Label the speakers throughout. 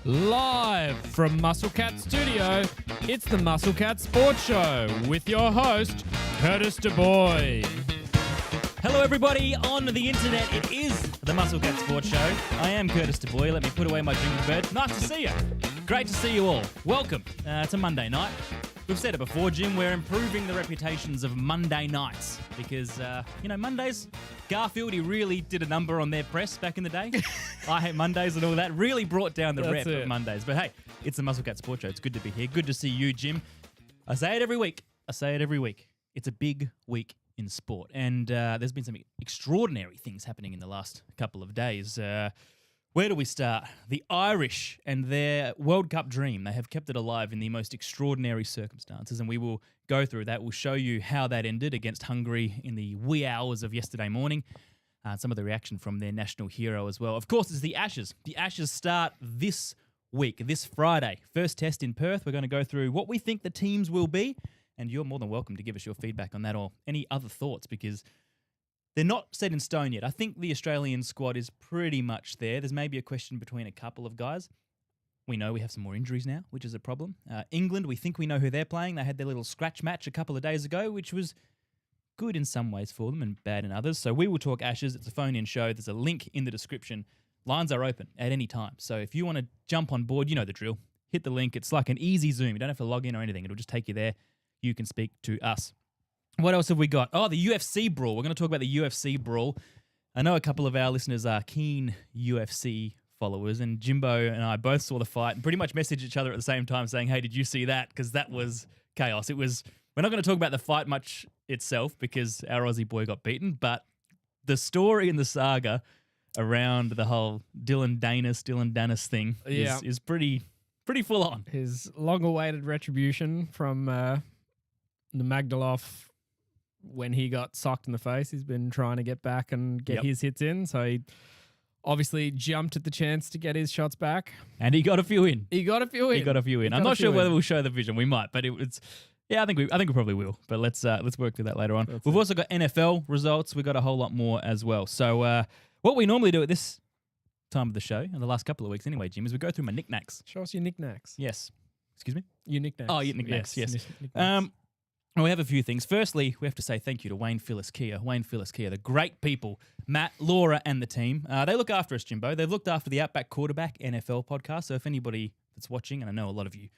Speaker 1: Live from Musclecat Studio, it's the Musclecat Sports Show with your host, Curtis DuBois.
Speaker 2: Hello everybody on the internet, it is the Musclecat Sports Show. I am Curtis DuBois, let me put away my drinking bird. Nice to see you. Great to see you all. Welcome to Monday night. We've said it before, Jim, we're improving the reputations of Monday nights because, Mondays, Garfield, he really did a number on their press back in the day. I Hate Mondays and all that. Really brought down the rep of Mondays. But hey, it's the Musclecat Sports Show. It's good to be here. Good to see you, Jim. I say it every week. It's a big week in sport. And there's been some extraordinary things happening in the last couple of days. Where do we start? The Irish and their World Cup dream. They have kept it alive in the most extraordinary circumstances, and we will go through that. We'll show you how that ended against Hungary in the wee hours of yesterday morning. Some of the reaction from their national hero as well. Of course, it's the Ashes. The Ashes start this week, this Friday. First test in Perth. We're going to go through what we think the teams will be, and you're more than welcome to give us your feedback on that or any other thoughts because they're not set in stone yet. I think the Australian squad is pretty much there. There's maybe a question between a couple of guys. We know we have some more injuries now, which is a problem. England, we think we know who they're playing. They had their little scratch match a couple of days ago, which was good in some ways for them and bad in others. So we will talk Ashes. It's a phone-in show. There's a link in the description. Lines are open at any time. So if you want to jump on board, you know the drill. Hit the link. It's like an easy Zoom. You don't have to log in or anything. It'll just take you there. You can speak to us. What else have we got? Oh, the UFC Brawl. We're going to talk about the UFC Brawl. I know a couple of our listeners are keen UFC followers, and Jimbo and I both saw the fight and pretty much messaged each other at the same time saying, hey, did you see that? Because that was chaos. We're not going to talk about the fight much itself because our Aussie boy got beaten, but the story and the saga around the whole Dillon Danis thing is pretty full on.
Speaker 1: His long-awaited retribution from the Magdalov when he got socked in the face. He's been trying to get back and get his hits in, so he obviously jumped at the chance to get his shots back.
Speaker 2: And he got a few in.
Speaker 1: I'm
Speaker 2: not sure whether we'll show the vision. We might, but I think we probably will. But let's work through that later on. We've also got NFL results. We've got a whole lot more as well. So what we normally do at this time of the show, in the last couple of weeks anyway, Jim, is we go through my knickknacks.
Speaker 1: Show us your knickknacks.
Speaker 2: Yes. Excuse me?
Speaker 1: Your knickknacks.
Speaker 2: Oh, your knickknacks, yes.
Speaker 1: Knickknacks.
Speaker 2: We have a few things. Firstly, we have to say thank you to Wayne Phillips Kia, the great people, Matt, Laura, and the team. They look after us, Jimbo. They've looked after the Outback Quarterback NFL podcast. So if anybody that's watching, and I know a lot of you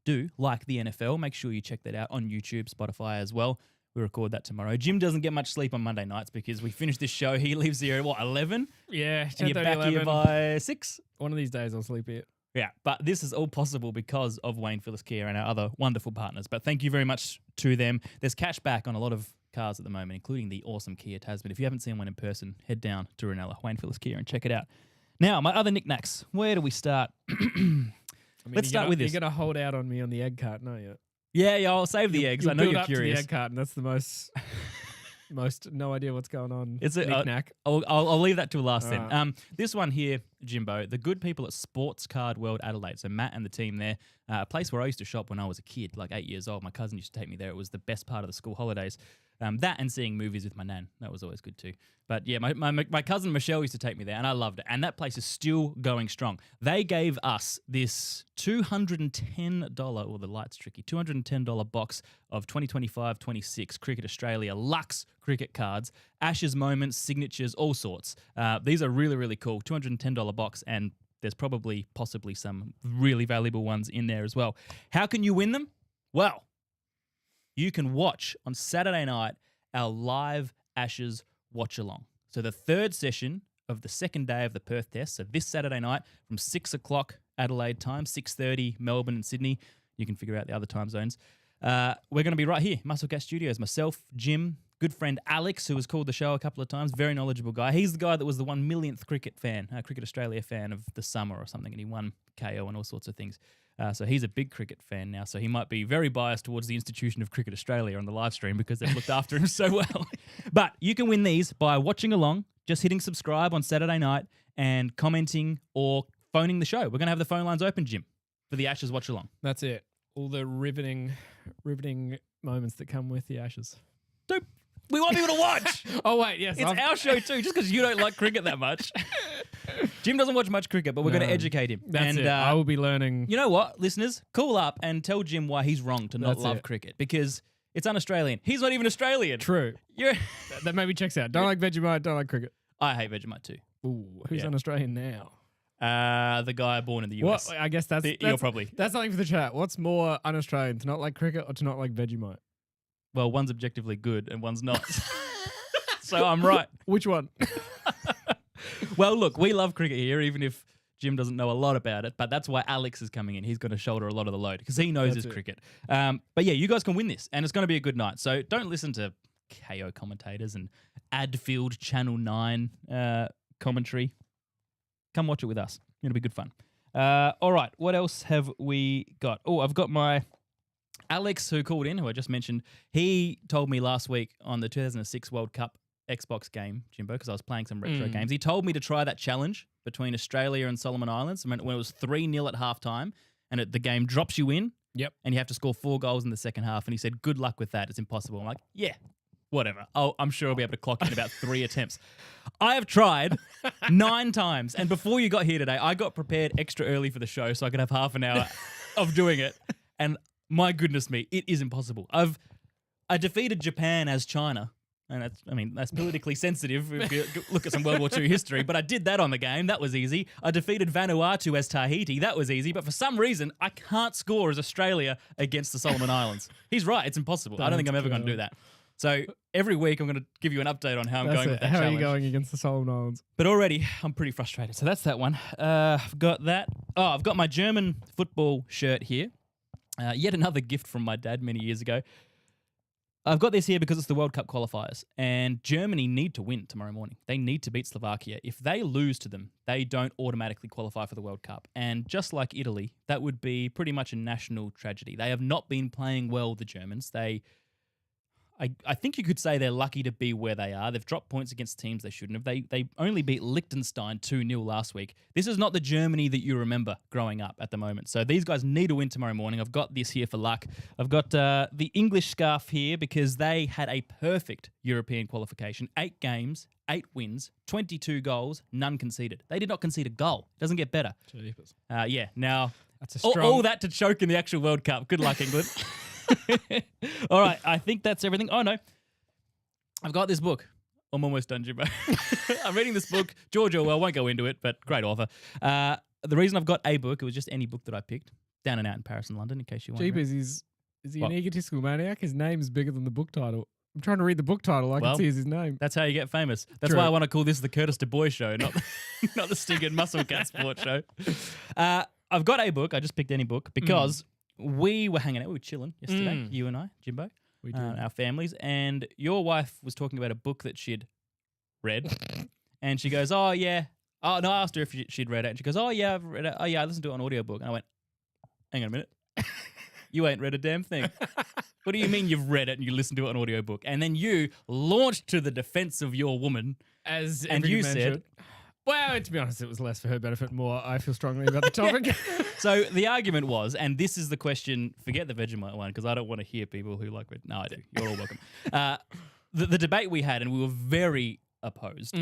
Speaker 2: do, like the NFL, make sure you check that out on YouTube, Spotify as well. We record that tomorrow. Jim doesn't get much sleep on Monday nights because we finish this show. He leaves here at, 11?
Speaker 1: Yeah,
Speaker 2: and you're back 11. Here by 6?
Speaker 1: One of these days I'll sleep here.
Speaker 2: Yeah, but this is all possible because of Wayne Phillips Kia and our other wonderful partners. But thank you very much to them. There's cash back on a lot of cars at the moment, including the awesome Kia Tasman. If you haven't seen one in person, head down to Ranella, Wayne Phillips Kia, and check it out. Now, my other knickknacks. Where do we start? Let's start with this.
Speaker 1: You're going to hold out on me on the egg carton, aren't you?
Speaker 2: Yeah, I'll save the eggs. I know you're curious.
Speaker 1: To the egg carton. That's the most no idea what's going on.
Speaker 2: It's
Speaker 1: knick-knack.
Speaker 2: I'll leave that till last then.
Speaker 1: Right.
Speaker 2: This one here, Jimbo, the good people at Sports Card World Adelaide. So Matt and the team there, a place where I used to shop when I was a kid, like 8 years old. My cousin used to take me there. It was the best part of the school holidays. That and seeing movies with my nan. That was always good too. But yeah, my cousin Michelle used to take me there and I loved it. And that place is still going strong. They gave us this $210, the light's tricky, $210 box of 2025-26 Cricket Australia Lux cricket cards, Ashes moments, signatures, all sorts. These are really, really cool. $210 box, and there's possibly some really valuable ones in there as well. How can you win them? Well, you can watch on Saturday night our live Ashes watch-along. So the third session of the second day of the Perth test, so this Saturday night from 6 o'clock Adelaide time, 6:30 Melbourne and Sydney. You can figure out the other time zones. We're going to be right here, Musclecat Studios. Myself, Jim, good friend Alex, who has called the show a couple of times, very knowledgeable guy. He's the guy that was the 1 millionth Cricket Australia fan of the summer or something, and he won KO and all sorts of things. So he's a big cricket fan now, so he might be very biased towards the institution of Cricket Australia on the live stream because they've looked after him so well. But you can win these by watching along, just hitting subscribe on Saturday night and commenting or phoning the show. We're going to have the phone lines open, Jim, for the Ashes watch along.
Speaker 1: That's it. All the riveting moments that come with the Ashes.
Speaker 2: Dope. We want people to watch.
Speaker 1: Oh, wait, yes.
Speaker 2: It's our show too, just because you don't like cricket that much. Jim doesn't watch much cricket, but we're going to educate him.
Speaker 1: That's it. I will be learning.
Speaker 2: You know what, listeners? Call up and tell Jim why he's wrong to not love cricket, because it's un-Australian. He's not even Australian.
Speaker 1: True. That maybe checks out. Don't like Vegemite, don't like cricket.
Speaker 2: I hate Vegemite too.
Speaker 1: Ooh, who's un-Australian now?
Speaker 2: The guy born in the US.
Speaker 1: Well, I guess that's
Speaker 2: probably.
Speaker 1: That's something for the chat. What's more un-Australian, to not like cricket or to not like Vegemite?
Speaker 2: Well, one's objectively good and one's not. So I'm right.
Speaker 1: Which one?
Speaker 2: Well, look, we love cricket here, even if Jim doesn't know a lot about it. But that's why Alex is coming in. He's going to shoulder a lot of the load because he knows his cricket. But yeah, you guys can win this, and it's going to be a good night. So don't listen to KO commentators and Adfield Channel 9 commentary. Come watch it with us. It'll be good fun. All right, what else have we got? Oh, I've got my Alex, who called in, who I just mentioned. He told me last week on the 2006 World Cup Xbox game, Jimbo, because I was playing some retro games. He told me to try that challenge between Australia and Solomon Islands when it was 3-0 at halftime, and the game drops you in.
Speaker 1: Yep.
Speaker 2: And you have to score 4 goals in the second half. And he said, good luck with that. It's impossible. I'm like, yeah, whatever. I'm sure I'll be able to clock in about 3 attempts. I have tried 9 times. And before you got here today, I got prepared extra early for the show so I could have half an hour of doing it. And my goodness me, it is impossible. I defeated Japan as China. And that's politically sensitive if you look at some World War II history. But I did that on the game. That was easy. I defeated Vanuatu as Tahiti. That was easy. But for some reason, I can't score as Australia against the Solomon Islands. He's right. It's impossible. I don't think I'm ever going to do that. So every week, I'm going to give you an update on how I'm going with that challenge.
Speaker 1: How are you going against the Solomon Islands?
Speaker 2: But already, I'm pretty frustrated. So that's that one. I've got that. Oh, I've got my German football shirt here. Yet another gift from my dad many years ago. I've got this here because it's the World Cup qualifiers, and Germany need to win tomorrow morning. They need to beat Slovakia. If they lose to them, they don't automatically qualify for the World Cup. And just like Italy, that would be pretty much a national tragedy. They have not been playing well, the Germans. I think you could say they're lucky to be where they are. They've dropped points against teams they shouldn't have. They only beat Liechtenstein 2-0 last week. This is not the Germany that you remember growing up at the moment. So these guys need to win tomorrow morning. I've got this here for luck. I've got the English scarf here because they had a perfect European qualification. 8 games, 8 wins, 22 goals, none conceded. They did not concede a goal. It doesn't get better. Yeah, now
Speaker 1: that's a strong...
Speaker 2: all that to choke in the actual World Cup. Good luck, England. All right, I think that's everything. Oh, no. I've got this book. I'm almost done, Jimbo. I'm reading this book. George Orwell, I won't go into it, but great author. The reason I've got a book, it was just any book that I picked. Down and Out in Paris and London, in case you want.
Speaker 1: Jeepers, is he an egotistical maniac? His name's bigger than the book title. I'm trying to read the book title. I can see his name.
Speaker 2: That's how you get famous. That's why I want to call this the Curtis Du Bois show, not the Stig and Muscle Cat Sport show. I've got a book. I just picked any book because... We were hanging out, we were chilling yesterday, you and I, Jimbo,
Speaker 1: we did.
Speaker 2: Our families, and your wife was talking about a book that she'd read, and she goes, oh, yeah. Oh, no, I asked her if she'd read it, and she goes, oh, yeah, I've read it. Oh, yeah, I listened to it on audiobook. And I went, hang on a minute. You ain't read a damn thing. What do you mean you've read it and you listened to it on audiobook? And then you launched to the defense of your woman,
Speaker 1: and you said... Well, to be honest, it was less for her benefit, more I feel strongly about the topic.
Speaker 2: So the argument was, and this is the question, forget the Vegemite one, because I don't want to hear people who like it. No, I do. You're all welcome. The debate we had, and we were very opposed.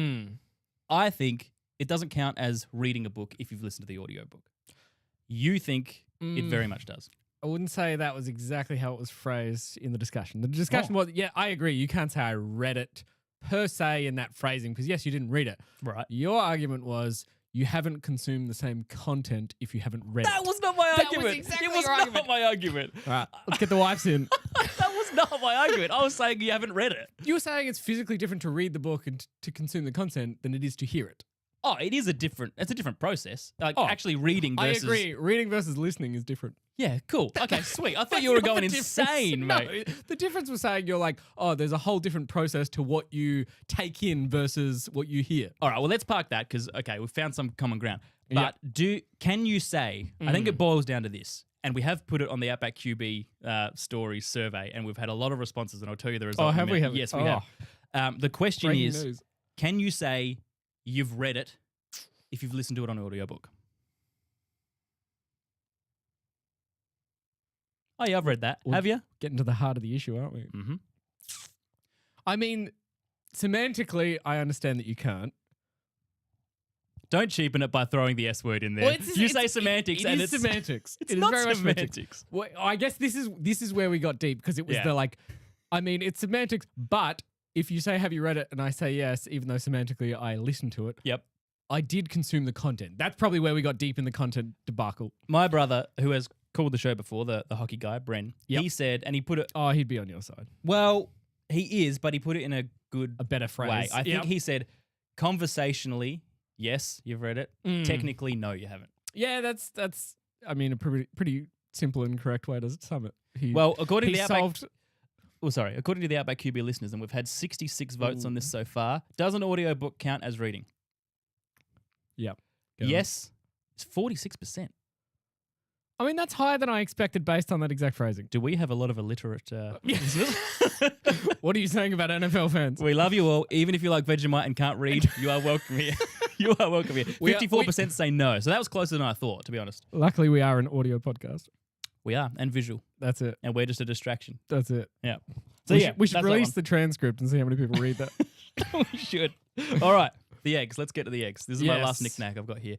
Speaker 2: I think it doesn't count as reading a book if you've listened to the audiobook. You think it very much does.
Speaker 1: I wouldn't say that was exactly how it was phrased in the discussion. The discussion was, yeah, I agree. You can't say I read it per se in that phrasing, because yes, you didn't read it.
Speaker 2: Right.
Speaker 1: Your argument was you haven't consumed the same content if you haven't read it.
Speaker 2: That was not my argument.
Speaker 1: Was exactly
Speaker 2: it was not my argument.
Speaker 1: All right, let's get the wives in.
Speaker 2: That was not my argument. I was saying you haven't read it.
Speaker 1: You were saying it's physically different to read the book and to consume the content than it is to hear it.
Speaker 2: Oh, it's a different process. Actually reading versus...
Speaker 1: I agree. Reading versus listening is different.
Speaker 2: Yeah, cool. Okay, sweet. I thought you were going insane, mate.
Speaker 1: No, the difference was saying you're like, oh, there's a whole different process to what you take in versus what you hear.
Speaker 2: All right, well, let's park that because, okay, we've found some common ground. But can you say, I think it boils down to this, and we have put it on the Outback QB stories survey, and we've had a lot of responses, and I'll tell you the result.
Speaker 1: Oh, have we?
Speaker 2: Yes, we have. The question is,
Speaker 1: news.
Speaker 2: Can you say you've read it if you've listened to it on an audiobook? Oh, yeah, I've read that. Have you?
Speaker 1: Getting to the heart of the issue, aren't we?
Speaker 2: Mm-hmm.
Speaker 1: I mean, semantically, I understand that you can't.
Speaker 2: Don't cheapen it by throwing the S word in there.
Speaker 1: Well,
Speaker 2: you say semantics,
Speaker 1: it
Speaker 2: and
Speaker 1: is
Speaker 2: it's
Speaker 1: semantics.
Speaker 2: It's
Speaker 1: It is
Speaker 2: not
Speaker 1: very much
Speaker 2: semantics.
Speaker 1: Well, I guess this is where we got deep because it was
Speaker 2: Yeah.
Speaker 1: the like. I mean, it's semantics, but if you say, "Have you read it?" and I say yes, even though semantically I listened to it,
Speaker 2: Yep.
Speaker 1: I did consume the content. That's probably where we got deep in the content debacle.
Speaker 2: My brother, who has called the show before, the hockey guy, Bren,
Speaker 1: Yep.
Speaker 2: he said, and he put it,
Speaker 1: Oh, he'd be on your side.
Speaker 2: well, he is, but he put it in a good
Speaker 1: A better phrase.
Speaker 2: way. I think
Speaker 1: Yep.
Speaker 2: he said, conversationally, yes, you've read it. Technically, no, you haven't.
Speaker 1: Yeah, that's. I mean, a pretty simple and correct way to sum it.
Speaker 2: Well, according
Speaker 1: he
Speaker 2: to the Outback,
Speaker 1: solved.
Speaker 2: according to the Outback QB listeners, and we've had 66 votes on this so far, does an audiobook count as reading?
Speaker 1: Yep. Go on.
Speaker 2: Yes, it's 46%.
Speaker 1: I mean, that's higher than I expected based on that exact phrasing.
Speaker 2: Do we have a lot of illiterate listeners?
Speaker 1: What are you saying about NFL fans?
Speaker 2: We love you all. Even if you like Vegemite and can't read, you are welcome here. You are welcome here.
Speaker 1: We are-
Speaker 2: 54% say no. So that was closer than I thought, to be honest.
Speaker 1: Luckily, we are an audio podcast.
Speaker 2: We are, and visual.
Speaker 1: That's it.
Speaker 2: And we're just a distraction.
Speaker 1: That's it.
Speaker 2: Yeah. So
Speaker 1: we should
Speaker 2: that's that
Speaker 1: release
Speaker 2: one.
Speaker 1: the transcript and see how many people read that.
Speaker 2: We should. All right. The eggs. Let's get to the eggs. This is my last
Speaker 1: Yes.
Speaker 2: knick-knack I've got here.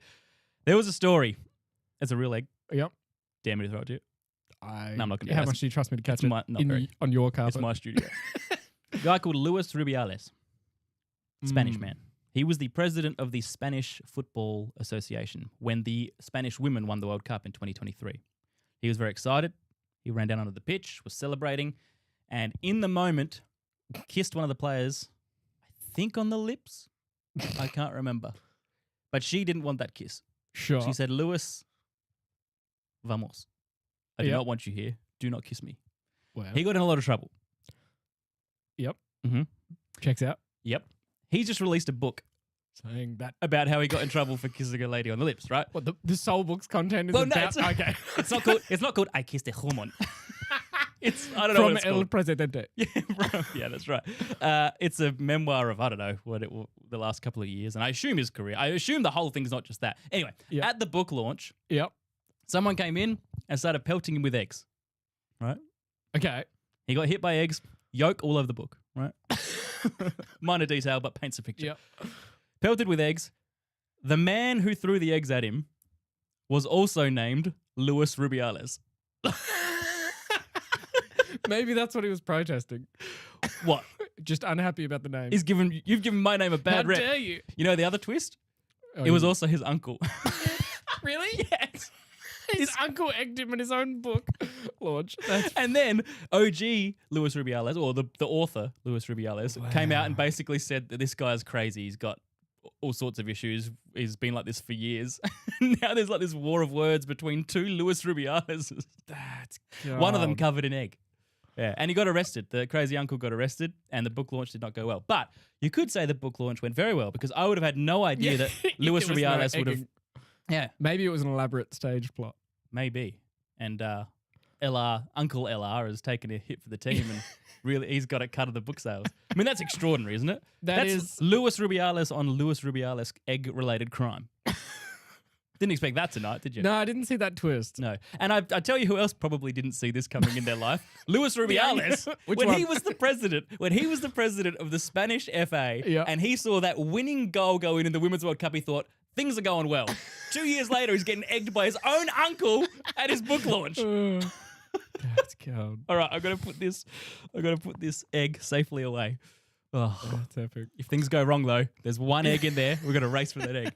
Speaker 2: There was a story. It's a real egg.
Speaker 1: Yep.
Speaker 2: Dare me to throw it to you. No, I'm not going to.
Speaker 1: How much do you trust me to catch it on your carpet?
Speaker 2: It's my studio. A guy called Luis Rubiales, Spanish man. He was the president of the Spanish Football Association when the Spanish women won the World Cup in 2023. He was very excited. He ran down onto the pitch, was celebrating, and in the moment, kissed one of the players, I think on the lips. I can't remember. But she didn't want that kiss.
Speaker 1: Sure.
Speaker 2: She said, Luis, vamos. I do
Speaker 1: Yep.
Speaker 2: not want you here. Do not kiss me.
Speaker 1: Wow.
Speaker 2: He got in a lot of trouble.
Speaker 1: Yep.
Speaker 2: Mm-hmm.
Speaker 1: Checks out.
Speaker 2: Yep. He just released a book
Speaker 1: Saying that.
Speaker 2: about how he got in trouble for kissing a lady on the lips, right?
Speaker 1: What the soul book's content is
Speaker 2: Well, no,
Speaker 1: about?
Speaker 2: it's-
Speaker 1: Okay.
Speaker 2: It's not called I Kissed a Human. It's I don't know what
Speaker 1: From
Speaker 2: it's
Speaker 1: El
Speaker 2: called.
Speaker 1: Presidente.
Speaker 2: Yeah, that's right. It's a memoir of I don't know the last couple of years, and I assume his career. I assume the whole thing's not just that. Anyway,
Speaker 1: Yep.
Speaker 2: at the book launch,
Speaker 1: Yep.
Speaker 2: someone came in and started pelting him with eggs. Right?
Speaker 1: Okay.
Speaker 2: He got hit by eggs, yolk all over the book. Right? Minor detail, but paints a picture.
Speaker 1: Yep.
Speaker 2: Pelted with eggs. The man who threw the eggs at him was also named Luis Rubiales.
Speaker 1: Maybe that's what he was protesting.
Speaker 2: What?
Speaker 1: Just unhappy about the name.
Speaker 2: You've given my name a
Speaker 1: How
Speaker 2: bad rep.
Speaker 1: dare you?
Speaker 2: You know the other twist?
Speaker 1: Oh,
Speaker 2: It was also his uncle.
Speaker 1: Really?
Speaker 2: Yes.
Speaker 1: His uncle egged him in his own book launch. That's
Speaker 2: And then OG Luis Rubiales, or the author Luis Rubiales, came out and basically said that this guy's crazy. He's got all sorts of issues. He's been like this for years. Now there's like this war of words between two Luis Rubiales.
Speaker 1: that's
Speaker 2: One of them covered in egg. Yeah, and he got arrested. The crazy uncle got arrested, and the book launch did not go well. But you could say the book launch went very well because I would have had no idea that Luis
Speaker 1: It was no
Speaker 2: Rubiales would have.
Speaker 1: egging.
Speaker 2: Yeah,
Speaker 1: Maybe it was an elaborate stage plot.
Speaker 2: maybe. And Uncle LR has taken a hit for the team, and really he's got a cut of the book sales. I mean, that's extraordinary, isn't it?
Speaker 1: That's
Speaker 2: That's Luis Rubiales on Luis Rubiales egg-related crime. Didn't expect that tonight, did you?
Speaker 1: No, I didn't see that twist.
Speaker 2: No. And I tell you who else probably didn't see this coming in their life. Luis Rubiales.
Speaker 1: Which
Speaker 2: when
Speaker 1: one?
Speaker 2: he was the president of the Spanish FA,
Speaker 1: Yeah.
Speaker 2: and he saw that winning goal go in the Women's World Cup, he thought, things are going well. 2 years later, he's getting egged by his own uncle at his book launch.
Speaker 1: That's cold.
Speaker 2: All right, I've got to put this egg safely away. Oh,
Speaker 1: That's epic.
Speaker 2: if things go wrong though, there's one egg in there. We're gonna race for that egg.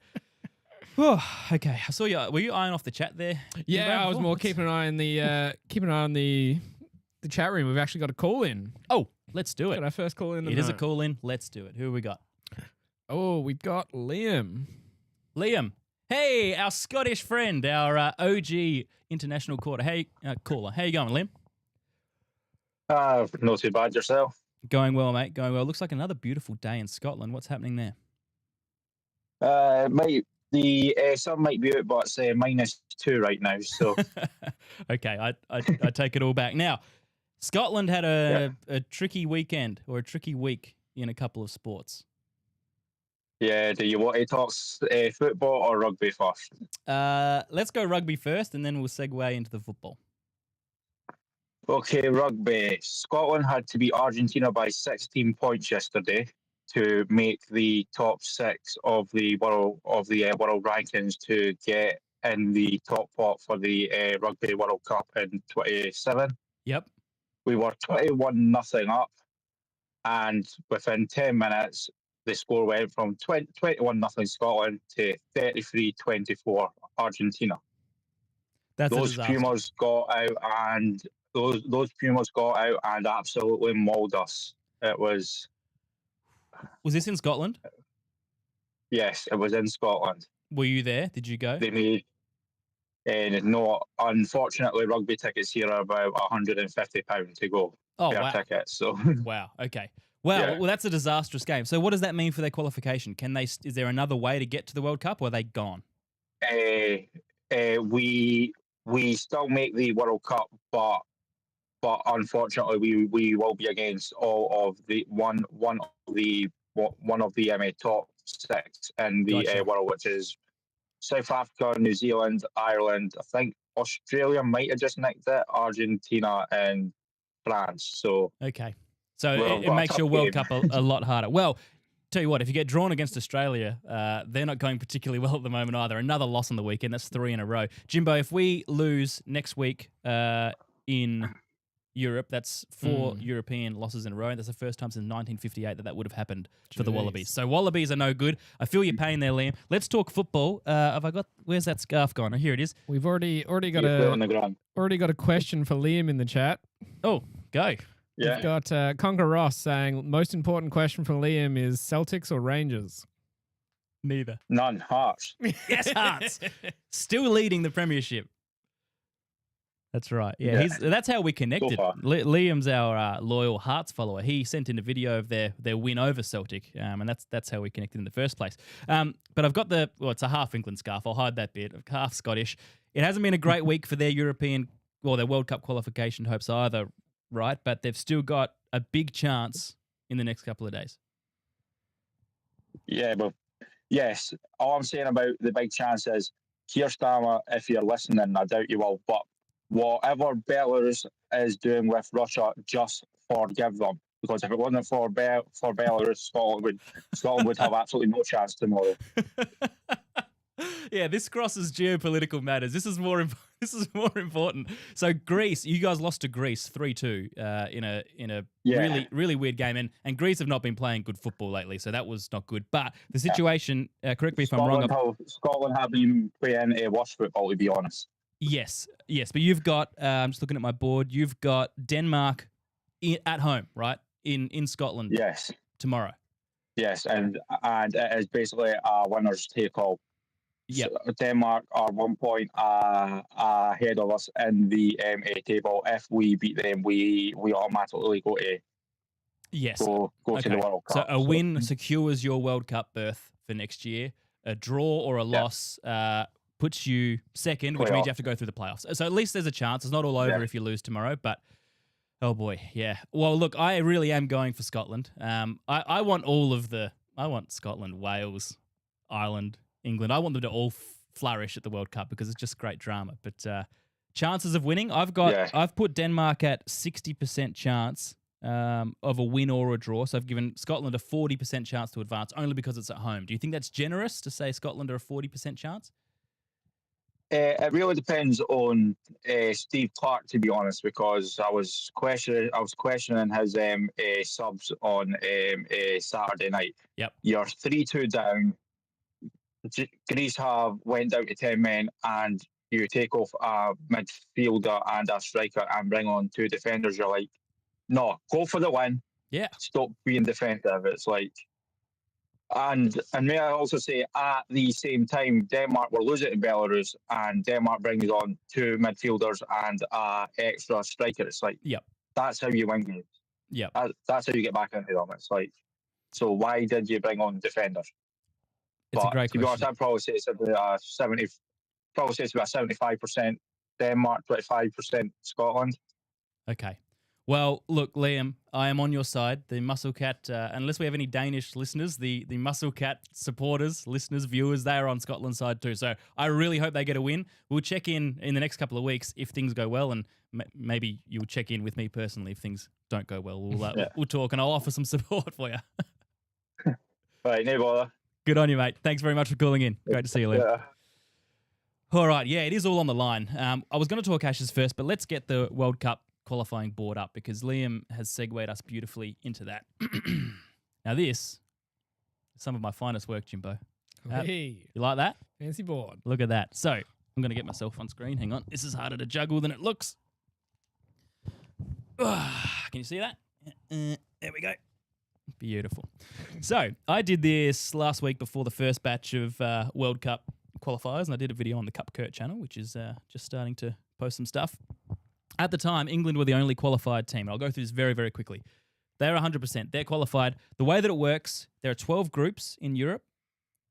Speaker 2: Oh, okay. I saw you. Were you eyeing off the chat there?
Speaker 1: Yeah, I was more
Speaker 2: What's-
Speaker 1: keeping an eye on the chat room. We've actually got a call in.
Speaker 2: Oh, let's do
Speaker 1: Got
Speaker 2: it.
Speaker 1: our first call in.
Speaker 2: It is a call in. Let's do it. Who have we got?
Speaker 1: Oh, we've got Liam.
Speaker 2: Liam. Hey, our Scottish friend, our OG international caller. Hey, caller. How you going, Liam?
Speaker 3: Not too bad yourself.
Speaker 2: Going well, mate. Going well. Looks like another beautiful day in Scotland. What's happening there?
Speaker 3: The sun might be out, but it's -2 right now. So
Speaker 2: Okay, I take it all back. Now, Scotland had a tricky weekend or a tricky week in a couple of sports.
Speaker 3: yeah, do you want to talk football or rugby first?
Speaker 2: Let's go rugby first, and then we'll segue into the football.
Speaker 3: Okay, rugby. Scotland had to beat Argentina by 16 points yesterday to make the top 6 of the world rankings to get in the top pot for the Rugby World Cup in 27.
Speaker 2: Yep.
Speaker 3: We were 21-0 up, and within 10 minutes, the score went from 21-0 Scotland to 33-24 Argentina.
Speaker 2: That's a
Speaker 3: Those
Speaker 2: disaster.
Speaker 3: Pumas got out and absolutely mauled us. It was
Speaker 2: Was this in Scotland?
Speaker 3: Yes, it was in Scotland.
Speaker 2: Were you there? Did you go?
Speaker 3: They made no, unfortunately, rugby tickets here are about £150 to go per ticket. So
Speaker 2: Wow. Okay. Wow.
Speaker 3: Yeah.
Speaker 2: Well, that's a disastrous game. So, what does that mean for their qualification? Can they? Is there another way to get to the World Cup, or are they gone?
Speaker 3: we still make the World Cup, but unfortunately, we will be against all of the one of the top 6 in the
Speaker 2: Gotcha.
Speaker 3: world, which is South Africa, New Zealand, Ireland. I think Australia might have just nicked it, Argentina and France. So
Speaker 2: Okay. So
Speaker 3: Well,
Speaker 2: it makes your World
Speaker 3: game.
Speaker 2: Cup a lot harder. Well, tell you what, if you get drawn against Australia, they're not going particularly well at the moment either. Another loss on the weekend. That's 3 in a row. Jimbo, if we lose next week in Europe, that's 4 European losses in a row. That's the first time since 1958 that would have happened for the Wallabies. So Wallabies are no good. I feel your pain there, Liam. Let's talk football. Where's that scarf gone? Oh, here it is.
Speaker 1: We've already got
Speaker 3: on the ground.
Speaker 1: a question for Liam in the chat.
Speaker 2: Oh, go.
Speaker 3: Yeah.
Speaker 1: We've got Conquer Ross saying, most important question for Liam is Celtics or Rangers?
Speaker 2: Neither.
Speaker 3: None. Hearts.
Speaker 2: Yes, Hearts. Still leading the premiership. That's right. Yeah, that's how we connected.
Speaker 3: So far.
Speaker 2: Liam's our loyal Hearts follower. He sent in a video of their win over Celtic, and that's how we connected in the first place. But I've got it's a half England scarf. I'll hide that bit. Half Scottish. It hasn't been a great week for their their World Cup qualification hopes either, right? But they've still got a big chance in the next couple of days.
Speaker 3: Yeah, but yes, all I'm saying about the big chance is, Keir Starmer, if you're listening, I doubt you will, but whatever Belarus is doing with Russia, just forgive them. Because if it wasn't for Belarus, Scotland would have absolutely no chance tomorrow.
Speaker 2: Yeah, this crosses geopolitical matters. This is more important. So Greece, you guys lost to Greece 3-2 in a really, really weird game, and Greece have not been playing good football lately, so that was not good. But the situation, correct me if I'm wrong.
Speaker 3: Scotland have been playing worse football, to be honest.
Speaker 2: Yes, but you've got. I'm just looking at my board. You've got Denmark at home, right? In Scotland.
Speaker 3: Yes.
Speaker 2: Tomorrow.
Speaker 3: Yes, and it is basically a winner's take all.
Speaker 2: Yeah.
Speaker 3: So Denmark are 1 point ahead of us in the table. If we beat them, we automatically go to to the World Cup.
Speaker 2: So a win secures your World Cup berth for next year. A draw or a loss puts you second, which means you have to go through the playoffs. So at least there's a chance. It's not all over if you lose tomorrow, but oh boy, yeah. Well, look, I really am going for Scotland. I want I want Scotland, Wales, Ireland, England. I want them to all flourish at the World Cup because it's just great drama. But chances of winning, I've put Denmark at 60% chance of a win or a draw. So I've given Scotland a 40% chance to advance only because it's at home. Do you think that's generous to say Scotland are a 40% chance?
Speaker 3: It really depends on Steve Clarke, to be honest, because I was questioning his subs on Saturday night.
Speaker 2: Yep.
Speaker 3: You're 3-2 down. Greece went down to 10 men, and you take off a midfielder and a striker and bring on 2 defenders. You're like, no, go for the win.
Speaker 2: Yeah.
Speaker 3: Stop being defensive. It's like, and may I also say, at the same time, Denmark were losing to Belarus, and Denmark brings on 2 midfielders and an extra striker. It's like, that's how you win games.
Speaker 2: Yeah,
Speaker 3: that's how you get back into them. It's like, so why did you bring on defenders?
Speaker 2: It's a great question.
Speaker 3: To be honest, I'd probably say it's about 75% Denmark, 25% Scotland.
Speaker 2: Okay. Well, look, Liam, I am on your side. The Muscle Cat, unless we have any Danish listeners, the Muscle Cat supporters, listeners, viewers, they are on Scotland's side too. So I really hope they get a win. We'll check in the next couple of weeks if things go well, and maybe you'll check in with me personally if things don't go well. We'll talk, and I'll offer some support for you.
Speaker 3: Right, no bother.
Speaker 2: Good on you, mate. Thanks very much for calling in. Great to see you, Liam.
Speaker 3: Yeah.
Speaker 2: All right, yeah, it is all on the line. I was going to talk Ashes first, but let's get the World Cup qualifying board up because Liam has segued us beautifully into that. Now this is some of my finest work, Jimbo.
Speaker 1: Hey,
Speaker 2: You like that?
Speaker 1: fancy board.
Speaker 2: Look at that. So I'm going to get myself on screen. Hang on. This is harder to juggle than it looks. Can you see that? There we go. Beautiful. So I did this last week before the first batch of World Cup qualifiers, and I did a video on the Cup Curt channel, which is just starting to post some stuff. At the time, England were the only qualified team. I'll go through this very, very quickly. They're 100%. They're qualified. The way that it works, there are 12 groups in Europe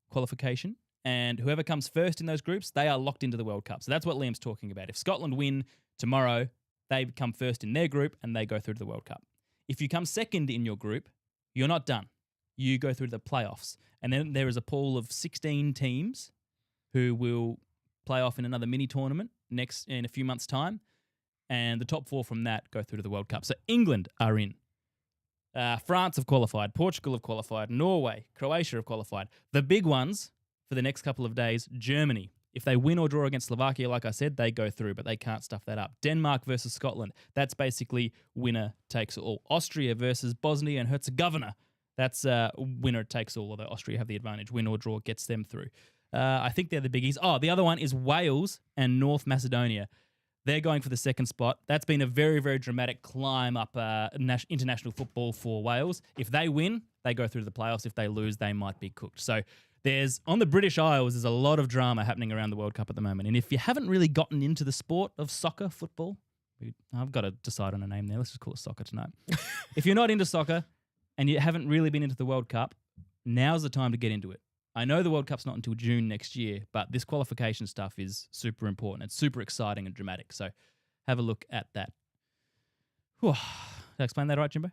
Speaker 2: qualification, and whoever comes first in those groups, they are locked into the World Cup. So that's what Liam's talking about. If Scotland win tomorrow, they come first in their group, and they go through to the World Cup. If you come second in your group, you're not done. You go through to the playoffs, and then there is a pool of 16 teams who will play off in another mini tournament in a few months' time. And the top 4 from that go through to the World Cup. So England are in. France have qualified. Portugal have qualified. Norway, Croatia have qualified. The big ones for the next couple of days, Germany. If they win or draw against Slovakia, like I said, they go through, but they can't stuff that up. Denmark versus Scotland. That's basically winner takes all. Austria versus Bosnia and Herzegovina. That's winner takes all, although Austria have the advantage. Win or draw gets them through. I think they're the biggies. Oh, the other one is Wales and North Macedonia. They're going for the second spot. That's been a very, very dramatic climb up international football for Wales. If they win, they go through to the playoffs. If they lose, they might be cooked. So on the British Isles, there's a lot of drama happening around the World Cup at the moment. And if you haven't really gotten into the sport of soccer, football, I've got to decide on a name there. Let's just call it soccer tonight. If you're not into soccer and you haven't really been into the World Cup, now's the time to get into it. I know the World Cup's not until June next year, but this qualification stuff is super important. It's super exciting and dramatic. So have a look at that. Whew. Did I explain that right, Jimbo?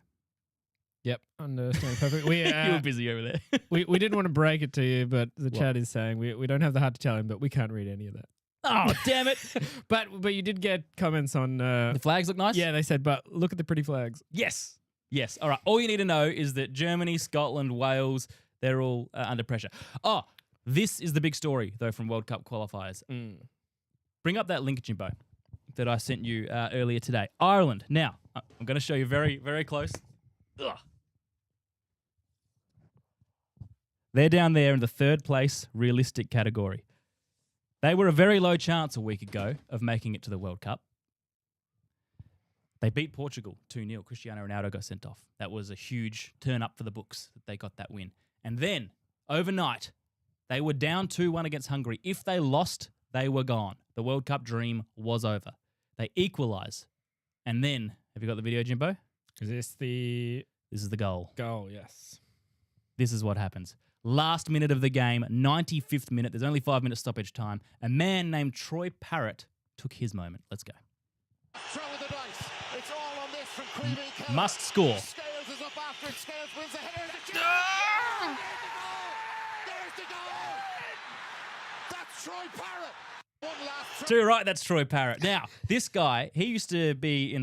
Speaker 1: Yep, understand perfectly.
Speaker 2: You were busy over there.
Speaker 1: we didn't want to break it to you, but the chat is saying we don't have the heart to tell him, but we can't read any of that.
Speaker 2: Oh, damn it.
Speaker 1: But you did get comments on...
Speaker 2: the flags look nice?
Speaker 1: Yeah, they said, but look at the pretty flags.
Speaker 2: Yes. Yes. All right. All you need to know is that Germany, Scotland, Wales... They're all under pressure. Oh, this is the big story, though, from World Cup qualifiers. Bring up that link, Jimbo, that I sent you earlier today. Ireland. Now, I'm going to show you very, very close. Ugh. They're down there in the third place realistic category. They were a very low chance a week ago of making it to the World Cup. They beat Portugal 2-0. Cristiano Ronaldo got sent off. That was a huge turn up for the books that they got that win. And then, overnight, they were down 2-1 against Hungary. If they lost, they were gone. The World Cup dream was over. They equalise. And then, have you got the video, Jimbo?
Speaker 1: Is this the...
Speaker 2: This is the goal.
Speaker 1: Goal, yes.
Speaker 2: This is what happens. Last minute of the game, 95th minute. There's only 5 minutes stoppage time. A man named Troy Parrott took his moment. Let's go.
Speaker 4: Throw of the dice. It's all on this from Creevy.
Speaker 2: Must score.
Speaker 4: Scales is up after it. Scales wins the header. There's the goal. That's Troy Parrott. One last
Speaker 2: Too right, that's Troy Parrott. Now, this guy, he used to be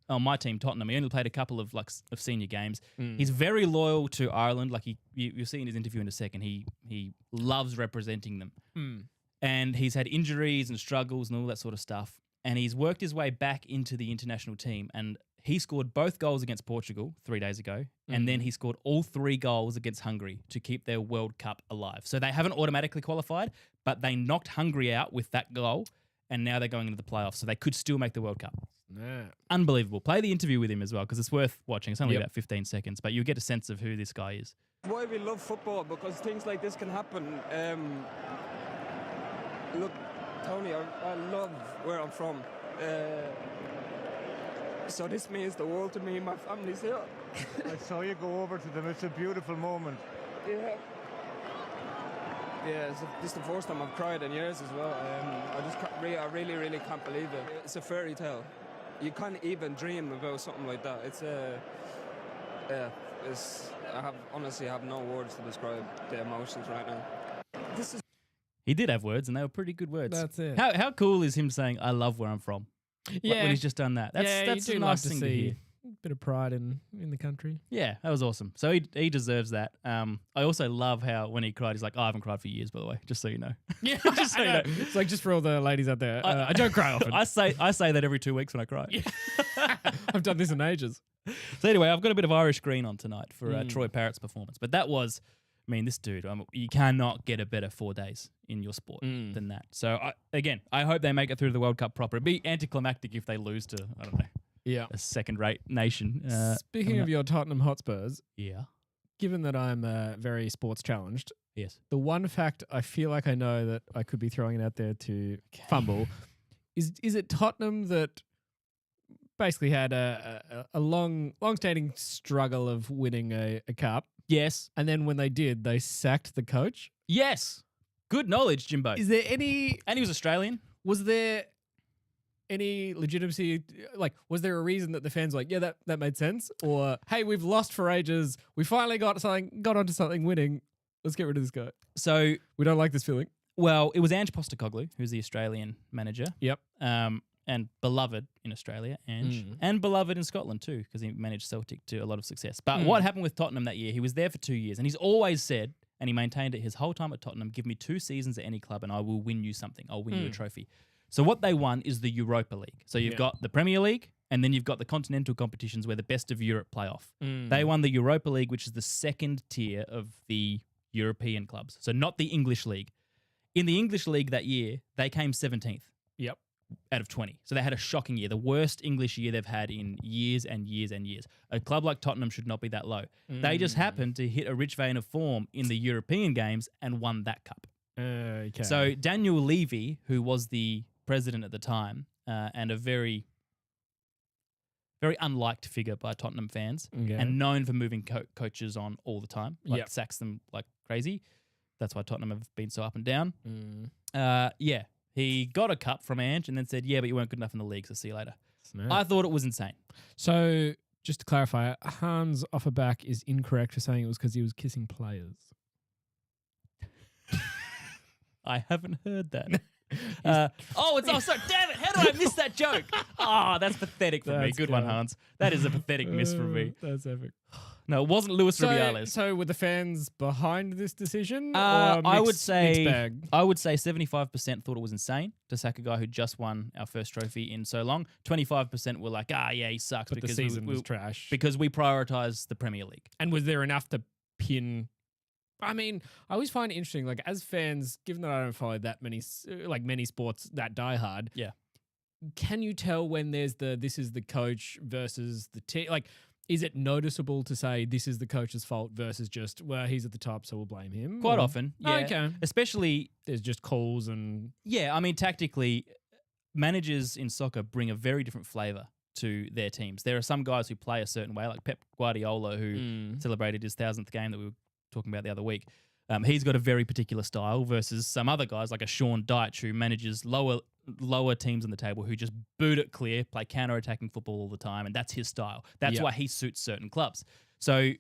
Speaker 2: on my team, Tottenham. He only played a couple of senior games. He's very loyal to Ireland. Like you'll see in his interview in a second, he loves representing them. And he's had injuries and struggles and all that sort of stuff. And he's worked his way back into the international team. And he scored both goals against Portugal 3 days ago. And then he scored all 3 goals against Hungary to keep their World Cup alive. So they haven't automatically qualified, but they knocked Hungary out with that goal. And now they're going into the playoffs. So they could still make the World Cup.
Speaker 1: Nah.
Speaker 2: Unbelievable. Play the interview with him as well because it's worth watching. It's only about 15 seconds, but you get a sense of who this guy is.
Speaker 5: Why we love football, because things like this can happen. Look, Tony, I love where I'm from. So this means the world to me. My family's here.
Speaker 6: I saw you go over to them. It's a beautiful moment.
Speaker 5: Yeah. Yeah, this is the first time I've cried in years as well. I really, really can't believe it. It's a fairy tale. you can't even dream about something like that. I honestly have no words to describe the emotions right now.
Speaker 2: He did have words, and they were pretty good words.
Speaker 1: That's it.
Speaker 2: How cool is him saying, I love where I'm from?
Speaker 1: Yeah.
Speaker 2: When he's just done that. That's
Speaker 1: you
Speaker 2: a
Speaker 1: do
Speaker 2: nice
Speaker 1: love to
Speaker 2: thing to
Speaker 1: see
Speaker 2: hear.
Speaker 1: a bit of pride in the country.
Speaker 2: Yeah, that was awesome. So he deserves that. I also love how when he cried, he's like, I haven't cried for years, by the way, just so you know.
Speaker 1: Yeah,
Speaker 2: Just so you know.
Speaker 1: It's like just for all the ladies out there. I don't cry often.
Speaker 2: I say that every 2 weeks when I cry.
Speaker 1: I've done this in ages.
Speaker 2: So anyway, I've got a bit of Irish green on tonight for Troy Parrott's performance. But that was, I mean, this dude, you cannot get a better 4 days in your sport than that. So I hope they make it through the World Cup proper. It'd be anticlimactic if they lose to, I don't know,
Speaker 1: Yeah.
Speaker 2: a second-rate nation.
Speaker 1: Speaking of your Tottenham Hotspurs,
Speaker 2: Yeah.
Speaker 1: given that I'm very sports challenged,
Speaker 2: Yes.
Speaker 1: the one fact I feel like I know that I could be throwing it out there to fumble is it Tottenham that basically had a long-standing struggle of winning a cup,
Speaker 2: Yes.
Speaker 1: and then when they did, they sacked the coach?
Speaker 2: Yes. Good knowledge, Jimbo.
Speaker 1: Is there any...
Speaker 2: And he was Australian.
Speaker 1: Was there any legitimacy? Like, was there a reason that the fans were like, yeah, that made sense? Or, hey, we've lost for ages. We finally got onto something winning. Let's get rid of this guy.
Speaker 2: So,
Speaker 1: We don't like this feeling.
Speaker 2: well, it was Ange Postecoglou, who's the Australian manager.
Speaker 1: Yep.
Speaker 2: And beloved in Australia, Ange. And beloved in Scotland too, because he managed Celtic to a lot of success. But what happened with Tottenham that year, he was there for 2 years, and he's always said, and he maintained it his whole time at Tottenham, give me 2 seasons at any club and I will win you something. I'll win you a trophy. So what they won is the Europa League. So you've got the Premier League, and then you've got the continental competitions where the best of Europe play off. They won the Europa League, which is the second tier of the European clubs. So not the English League. In the English League that year, they came 17th.
Speaker 1: Yep.
Speaker 2: Out of 20. So they had a shocking year, the worst English year they've had in years and years and years. A club like Tottenham should not be that low. They just happened to hit a rich vein of form in the European games and won that cup.
Speaker 1: Okay.
Speaker 2: So Daniel Levy, who was the president at the time and a very, very unliked figure by Tottenham fans and known for moving coaches on all the time, sacks them like crazy. That's why Tottenham have been so up and down. He got a cup from Ange and then said, yeah, but you weren't good enough in the league, so see you later.
Speaker 1: Snap.
Speaker 2: I thought it was insane.
Speaker 1: So, just to clarify, Hans Offerback is incorrect for saying it was because he was kissing players.
Speaker 2: I haven't heard that. Damn it. How did I miss that joke? That's pathetic for me.
Speaker 1: That's
Speaker 2: Good one,
Speaker 1: good.
Speaker 2: Hans. That is a pathetic miss from me.
Speaker 1: That's epic.
Speaker 2: No, it wasn't Luis Rubiales.
Speaker 1: So were the fans behind this decision?
Speaker 2: I would say
Speaker 1: mixed bag?
Speaker 2: 75% thought it was insane to sack a guy who just won our first trophy in so long. 25% were like, he sucks
Speaker 1: But
Speaker 2: because
Speaker 1: the season was trash.
Speaker 2: because we prioritize the Premier League.
Speaker 1: And was there enough to pin? I mean, I always find it interesting, like as fans, given that I don't follow that many sports that die hard.
Speaker 2: Yeah.
Speaker 1: Can you tell when there's this is the coach versus the team? Like, is it noticeable to say this is the coach's fault versus just, well, he's at the top, so we'll blame him?
Speaker 2: Quite
Speaker 1: Or-
Speaker 2: often, yeah.
Speaker 1: Okay.
Speaker 2: Especially,
Speaker 1: There's just calls and...
Speaker 2: yeah, I mean, tactically, managers in soccer bring a very different flavour to their teams. There are some guys who play a certain way, like Pep Guardiola, who celebrated his 1,000th game that we were talking about the other week. He's got a very particular style versus some other guys like a Sean Dyche who manages lower teams on the table who just boot it clear, play counter-attacking football all the time, and that's his style. That's why he suits certain clubs. So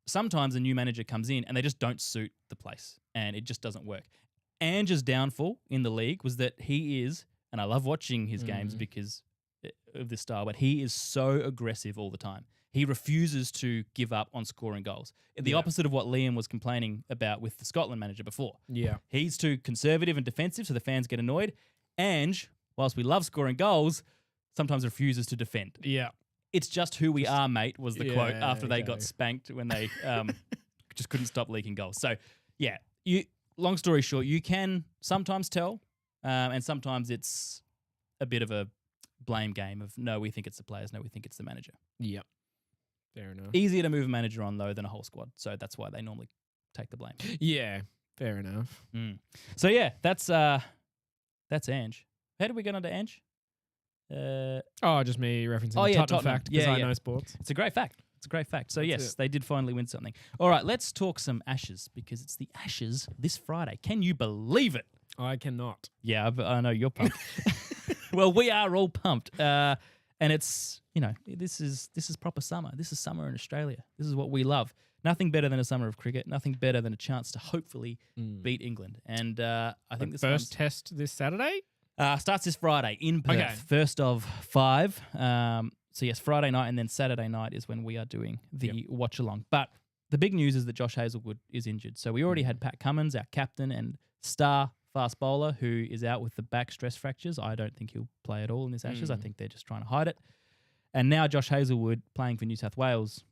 Speaker 2: sometimes a new manager comes in and they just don't suit the place, and it just doesn't work. Ange's downfall in the league was that he is, and I love watching his games because of this style, but he is so aggressive all the time. He refuses to give up on scoring goals. The opposite of what Liam was complaining about with the Scotland manager before.
Speaker 1: Yeah.
Speaker 2: He's too conservative and defensive, so the fans get annoyed. Ange, whilst we love scoring goals, sometimes refuses to defend.
Speaker 1: Yeah.
Speaker 2: It's just who we are, mate, was the quote after they
Speaker 1: okay.
Speaker 2: got spanked when they just couldn't stop leaking goals. So, yeah, long story short, you can sometimes tell, and sometimes it's a bit of a blame game of, no, we think it's the players, no, we think it's the manager.
Speaker 1: Yep. Fair enough.
Speaker 2: Easier to move a manager on, though, than a whole squad. So that's why they normally take the blame.
Speaker 1: Yeah. Fair enough.
Speaker 2: So, yeah, that's Ange. How did we get onto Ange?
Speaker 1: Just me referencing the Tottenham fact because I know sports.
Speaker 2: It's a great fact. So,
Speaker 1: That's
Speaker 2: yes,
Speaker 1: it.
Speaker 2: they did finally win something. All right, let's talk some Ashes because it's the Ashes this Friday. Can you believe it?
Speaker 1: I cannot.
Speaker 2: Yeah, I know you're pumped. Well, we are all pumped. And it's, this is proper summer. This is summer in Australia. This is what we love. Nothing better than a summer of cricket. Nothing better than a chance to hopefully beat England. And I think this
Speaker 1: first test this Saturday
Speaker 2: starts this Friday in Perth.
Speaker 1: Okay.
Speaker 2: First of 5. So yes, Friday night and then Saturday night is when we are doing the watch along. But the big news is that Josh Hazlewood is injured. So we already had Pat Cummins, our captain and star fast bowler, who is out with the back stress fractures. I don't think he'll play at all in this Ashes. I think they're just trying to hide it. And now Josh Hazlewood, playing for New South Wales,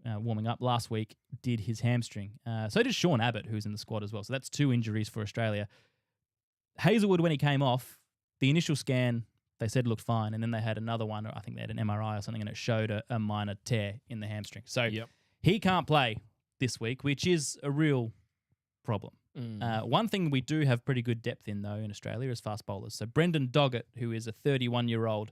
Speaker 2: warming up last week, did his hamstring. So did Sean Abbott, who's in the squad as well. So that's 2 injuries for Australia. Hazlewood, when he came off, the initial scan, they said looked fine. And then they had another one, or I think they had an MRI or something, and it showed a minor tear in the hamstring. So he can't play this week, which is a real problem. One thing we do have pretty good depth in, though, in Australia is fast bowlers. So Brendan Doggett, who is a 31-year-old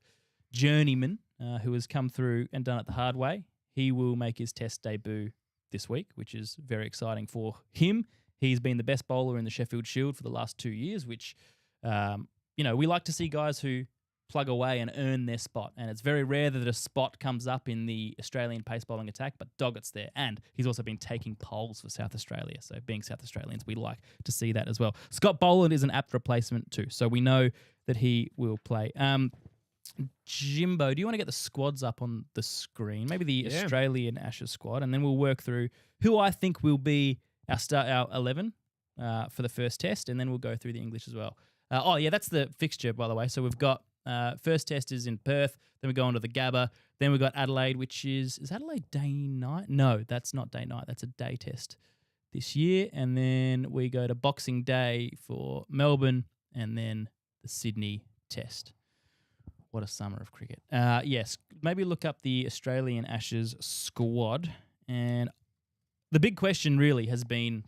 Speaker 2: journeyman who has come through and done it the hard way, he will make his test debut this week, which is very exciting for him. He's been the best bowler in the Sheffield Shield for the last 2 years, which, we like to see guys who plug away and earn their spot. And it's very rare that a spot comes up in the Australian pace bowling attack, but Doggett's there. And he's also been taking polls for South Australia. So being South Australians, we like to see that as well. Scott Boland is an apt replacement too. So we know that he will play. Jimbo, do you want to get the squads up on the screen? Maybe the Australian Ashes squad, and then we'll work through who I think will be our 11 for the first test, and then we'll go through the English as well. That's the fixture, by the way. So we've got first test is in Perth, then we go on to the Gabba, then we've got Adelaide, which is Adelaide day-night? No, that's not day-night. That's a day test this year. And then we go to Boxing Day for Melbourne, and then the Sydney test. What a summer of cricket. Yes, maybe look up the Australian Ashes squad. And the big question really has been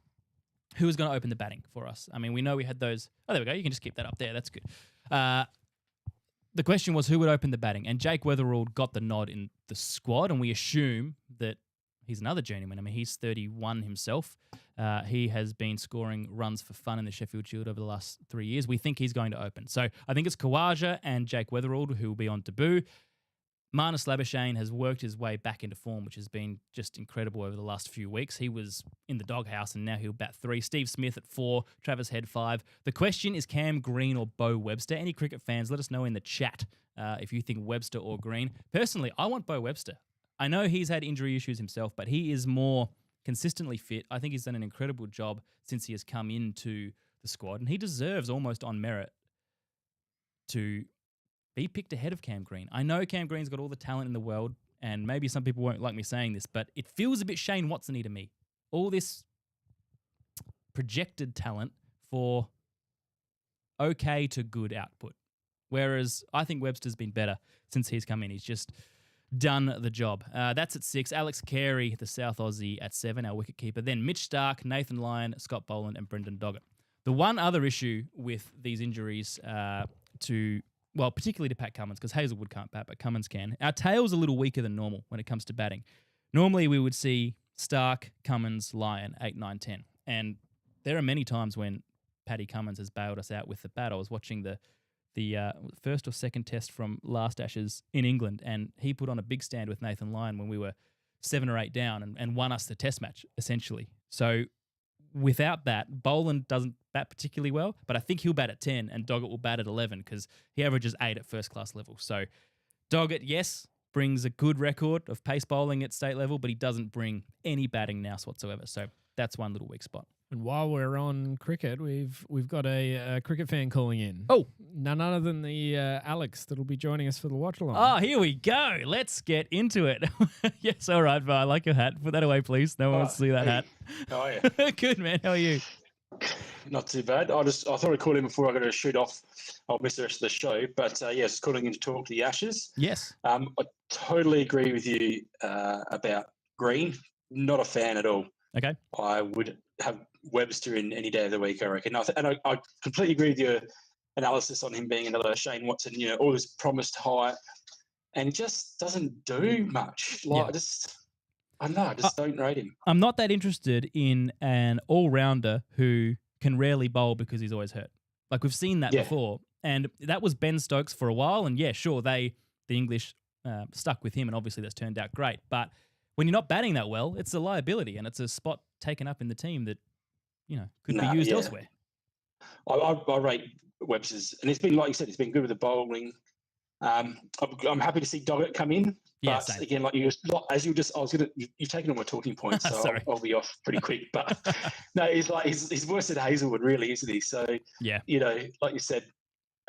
Speaker 2: who is going to open the batting for us. I mean, we know we had those. Oh, there we go. You can just keep that up there. That's good. The question was who would open the batting. And Jake Weatherald got the nod in the squad, and we assume that he's another journeyman. I mean, he's 31 himself. He has been scoring runs for fun in the Sheffield Shield over the last 3 years. We think he's going to open. So I think it's Khawaja and Jake Weatherald who will be on debut. Marnus Labuschagne has worked his way back into form, which has been just incredible over the last few weeks. He was in the doghouse, and now he'll bat 3. Steve Smith at 4, Travis Head 5. The question is Cam Green or Bo Webster. Any cricket fans, let us know in the chat if you think Webster or Green. Personally, I want Bo Webster. I know he's had injury issues himself, but he is more consistently fit. I think he's done an incredible job since he has come into the squad, and he deserves almost on merit to be picked ahead of Cam Green. I know Cam Green's got all the talent in the world, and maybe some people won't like me saying this, but it feels a bit Shane Watson-y to me. All this projected talent for okay to good output. Whereas I think Webster's been better since he's come in. He's just done the job. That's at 6. Alex Carey, the South Aussie, at 7, our wicketkeeper. Then Mitch Starc, Nathan Lyon, Scott Boland, and Brendan Doggett. The one other issue with these injuries particularly to Pat Cummins, because Hazlewood can't bat, but Cummins can. Our tail's a little weaker than normal when it comes to batting. Normally, we would see Starc, Cummins, Lyon, 8, 9, 10. And there are many times when Paddy Cummins has bailed us out with the bat. I was watching the first or second test from last Ashes in England, and he put on a big stand with Nathan Lyon when we were 7 or 8 down and won us the test match, essentially. So without that, Boland doesn't bat particularly well, but I think he'll bat at 10 and Doggett will bat at 11 because he averages 8 at first-class level. So Doggett, yes, brings a good record of pace bowling at state level, but he doesn't bring any batting nous whatsoever. So that's one little weak spot.
Speaker 1: And while we're on cricket, we've got a cricket fan calling in.
Speaker 2: Oh,
Speaker 1: none other than the Alex that'll be joining us for the watch along.
Speaker 2: Oh, here we go. Let's get into it. Yes, all right, I like your hat. Put that away, please. No one wants to see that hat.
Speaker 7: How are you?
Speaker 2: Good, man. How are you?
Speaker 7: Not too bad. I thought I'd call in before I got to shoot off. I'll miss the rest of the show. But yes, calling in to talk to the Ashes.
Speaker 2: Yes.
Speaker 7: I totally agree with you about Green. Not a fan at all.
Speaker 2: Okay.
Speaker 7: I would have Webster in any day of the week, I reckon. I completely agree with your analysis on him being another Shane Watson, all this promised hype, and just doesn't do much. I just don't rate him.
Speaker 2: I'm not that interested in an all-rounder who can rarely bowl because he's always hurt. Like, we've seen that before. And that was Ben Stokes for a while. And yeah, sure, the English stuck with him, and obviously that's turned out great. But when you're not batting that well, it's a liability, and it's a spot taken up in the team that could be used elsewhere.
Speaker 7: I rate Webster's, and it's been, like you said, it's been good with the bowling. I'm happy to see Doggett come in,
Speaker 2: Yeah,
Speaker 7: but
Speaker 2: same.
Speaker 7: again, you've taken all my talking points, so
Speaker 2: Sorry.
Speaker 7: I'll be off pretty quick. But no, he's worse than Hazlewood, really, isn't he? So
Speaker 2: Yeah.
Speaker 7: Like you said,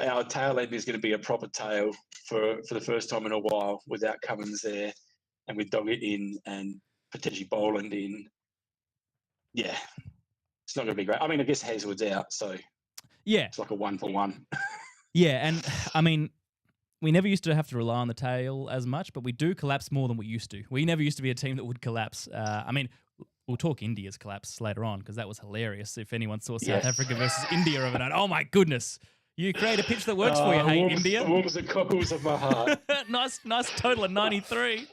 Speaker 7: our tail end is going to be a proper tail for the first time in a while without Cummins there, and with Doggett in, and potentially Boland in. Yeah, it's not going to be great. I mean, I guess Hazlewood's out, so
Speaker 2: Yeah.
Speaker 7: it's like a 1-for-1.
Speaker 2: Yeah, and I mean, we never used to have to rely on the tail as much, but we do collapse more than we used to. We never used to be a team that would collapse. I mean, we'll talk India's collapse later on because that was hilarious. If anyone saw South Africa versus India overnight, oh my goodness. You create a pitch that works for you, hey, India.
Speaker 7: Warms the cockles of my heart.
Speaker 2: nice total of 93.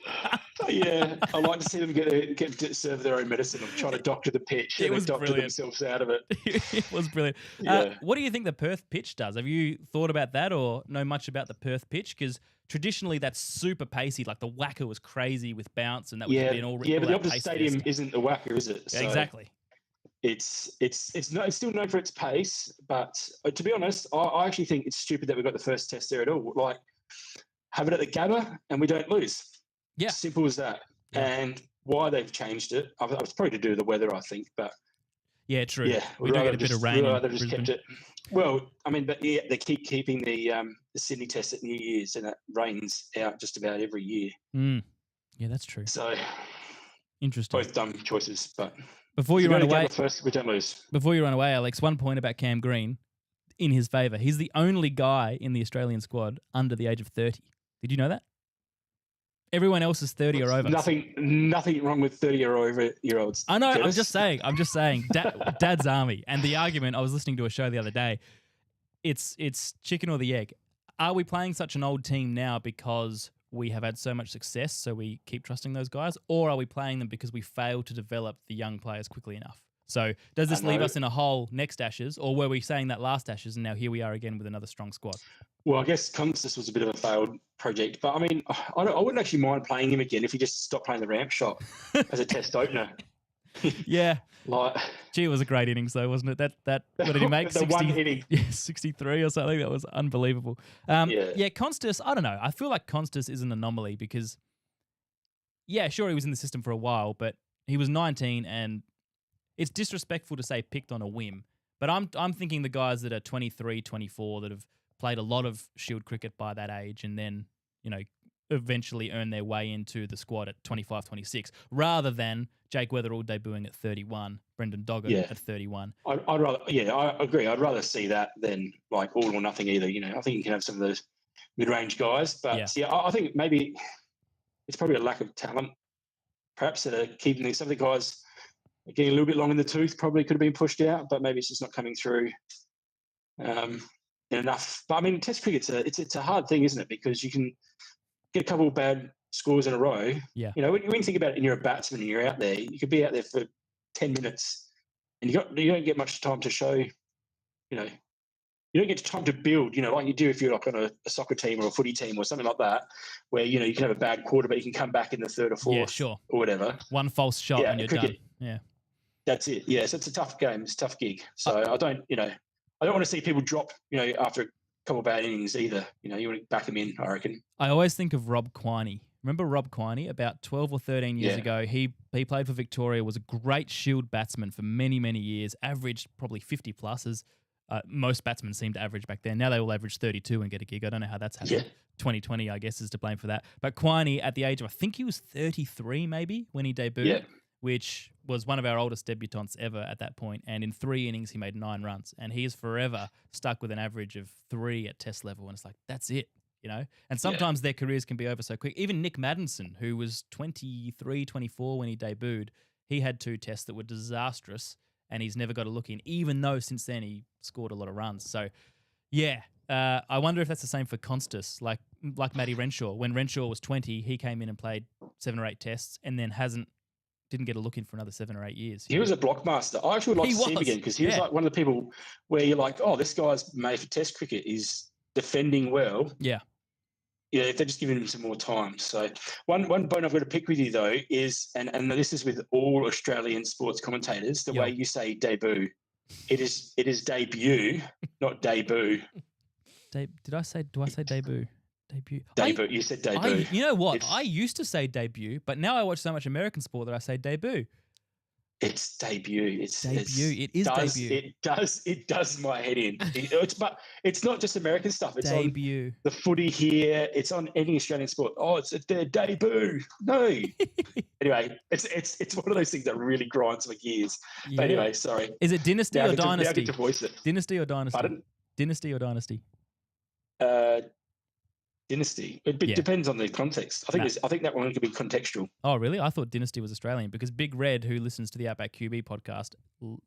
Speaker 7: Yeah, I like to see them get to serve their own medicine of trying to doctor the pitch.
Speaker 2: It
Speaker 7: and
Speaker 2: was
Speaker 7: doctor
Speaker 2: brilliant.
Speaker 7: themselves out of it.
Speaker 2: It was brilliant.
Speaker 7: Yeah.
Speaker 2: What do you think the Perth pitch does? Have you thought about that or know much about the Perth pitch? Because traditionally that's super pacey. Like the Wacker was crazy with bounce, and that would be an all
Speaker 7: but the Optus
Speaker 2: pace
Speaker 7: Stadium
Speaker 2: fest.
Speaker 7: isn't the Wacker, is it?
Speaker 2: Yeah, exactly.
Speaker 7: It's still known for its pace, but to be honest, I actually think it's stupid that we got the first test there at all. Like, have it at the Gabba and we don't lose.
Speaker 2: Yeah,
Speaker 7: simple as that.
Speaker 2: Yeah.
Speaker 7: And why they've changed it, it's probably to do with the weather, I think. But
Speaker 2: yeah, true.
Speaker 7: yeah,
Speaker 2: we do get a bit of rain.
Speaker 7: They've just kept it. Well, I mean, but yeah, they keep keeping the Sydney test at New Year's, and it rains out just about every year.
Speaker 2: Yeah, that's true.
Speaker 7: So
Speaker 2: interesting.
Speaker 7: both dumb choices, but.
Speaker 2: Before you run away,
Speaker 7: first, we don't lose.
Speaker 2: Before you run away, Alex, one point about Cam Green in his favour. He's the only guy in the Australian squad under the age of 30. Did you know that? Everyone else is 30 or over.
Speaker 7: Nothing wrong with 30 or over year olds.
Speaker 2: I know. I'm just saying. Dad's army. And the argument, I was listening to a show the other day. It's chicken or the egg. Are we playing such an old team now because we have had so much success, so we keep trusting those guys, or are we playing them because we failed to develop the young players quickly enough? So does this leave us in a hole next Ashes, or were we saying that last Ashes and now here we are again with another strong squad?
Speaker 7: Well, I guess Constance was a bit of a failed project, but I mean, I wouldn't actually mind playing him again if he just stopped playing the ramp shot as a test opener.
Speaker 2: Yeah.
Speaker 7: Gee,
Speaker 2: it was a great innings though, wasn't it? That what did he make?
Speaker 7: The
Speaker 2: 60,
Speaker 7: one inning.
Speaker 2: Yeah, 63 or something. That was unbelievable. Yeah, Constance, I don't know. I feel like Constance is an anomaly because, yeah, sure, he was in the system for a while, but he was 19 and it's disrespectful to say picked on a whim. But I'm thinking the guys that are 23, 24 that have played a lot of Shield cricket by that age and then, eventually earn their way into the squad at 25, 26, rather than Jake Weatherall debuting at 31, Brendan Doggett at 31.
Speaker 7: I agree. I'd rather see that than like all or nothing either. I think you can have some of those mid-range guys, but I think maybe it's probably a lack of talent, perhaps that are keeping some of the guys getting a little bit long in the tooth. Probably could have been pushed out, but maybe it's just not coming through enough. But I mean, Test cricket's it's a hard thing, isn't it? Because you can get a couple of bad scores in a row.
Speaker 2: Yeah.
Speaker 7: When you think about it and you're a batsman and you're out there, you could be out there for 10 minutes and you don't get much time to show, you don't get time to build, like you do if you're like on a soccer team or a footy team or something like that, where, you can have a bad quarter, but you can come back in the third or fourth.
Speaker 2: Yeah, sure.
Speaker 7: Or whatever.
Speaker 2: One false shot and you're
Speaker 7: cricket,
Speaker 2: done. Yeah.
Speaker 7: That's it. Yeah. So it's a tough game. It's a tough gig. So I don't want to see people drop, after a couple of bad innings either. You want to back them in, I reckon.
Speaker 2: I always think of Rob Quiney. Remember Rob Quiney? About 12 or 13 years ago, he played for Victoria, was a great Shield batsman for many, many years, averaged probably 50 plus, as most batsmen seemed to average back then. Now they all average 32 and get a gig. I don't know how that's happened.
Speaker 7: Yeah.
Speaker 2: 2020, I guess, is to blame for that. But Quiney, at the age of, I think he was 33 maybe when he debuted, which was one of our oldest debutants ever at that point. And in 3 innings, he made 9 runs. And he is forever stuck with an average of 3 at test level. And it's like, that's it. And sometimes their careers can be over so quick. Even Nick Maddinson, who was 23, 24 when he debuted, he had 2 tests that were disastrous and he's never got a look in, even though since then he scored a lot of runs. So, I wonder if that's the same for Constance, like Matty Renshaw. When Renshaw was 20, he came in and played 7 or 8 tests and then didn't get a look in for another 7 or 8 years.
Speaker 7: He was a blockmaster. I actually would like to see him again because he was like one of the people where you're like, oh, this guy's made for test cricket. He's defending well.
Speaker 2: Yeah.
Speaker 7: if they're just giving him some more time. So one bone I've got to pick with you though is, and this is with all Australian sports commentators, the way you say debut. It is debut, not debut.
Speaker 2: Do I say debut? Debut.
Speaker 7: Debut. You said debut.
Speaker 2: You know what? I used to say debut, but now I watch so much American sport that I say debut.
Speaker 7: It's debut. It
Speaker 2: is debut.
Speaker 7: It does my head in. But it's not just American stuff. It's
Speaker 2: debut.
Speaker 7: On the footy here. It's on any Australian sport. Oh, it's their debut. No. Anyway, it's one of those things that really grinds my gears. Yeah. But anyway, sorry.
Speaker 2: Is it dynasty or dynasty?
Speaker 7: I get to voice it.
Speaker 2: Dynasty or dynasty?
Speaker 7: Pardon?
Speaker 2: Dynasty or dynasty?
Speaker 7: Dynasty. It depends on the context. I think that one could be contextual.
Speaker 2: Oh, really? I thought Dynasty was Australian because Big Red, who listens to the Outback QB podcast,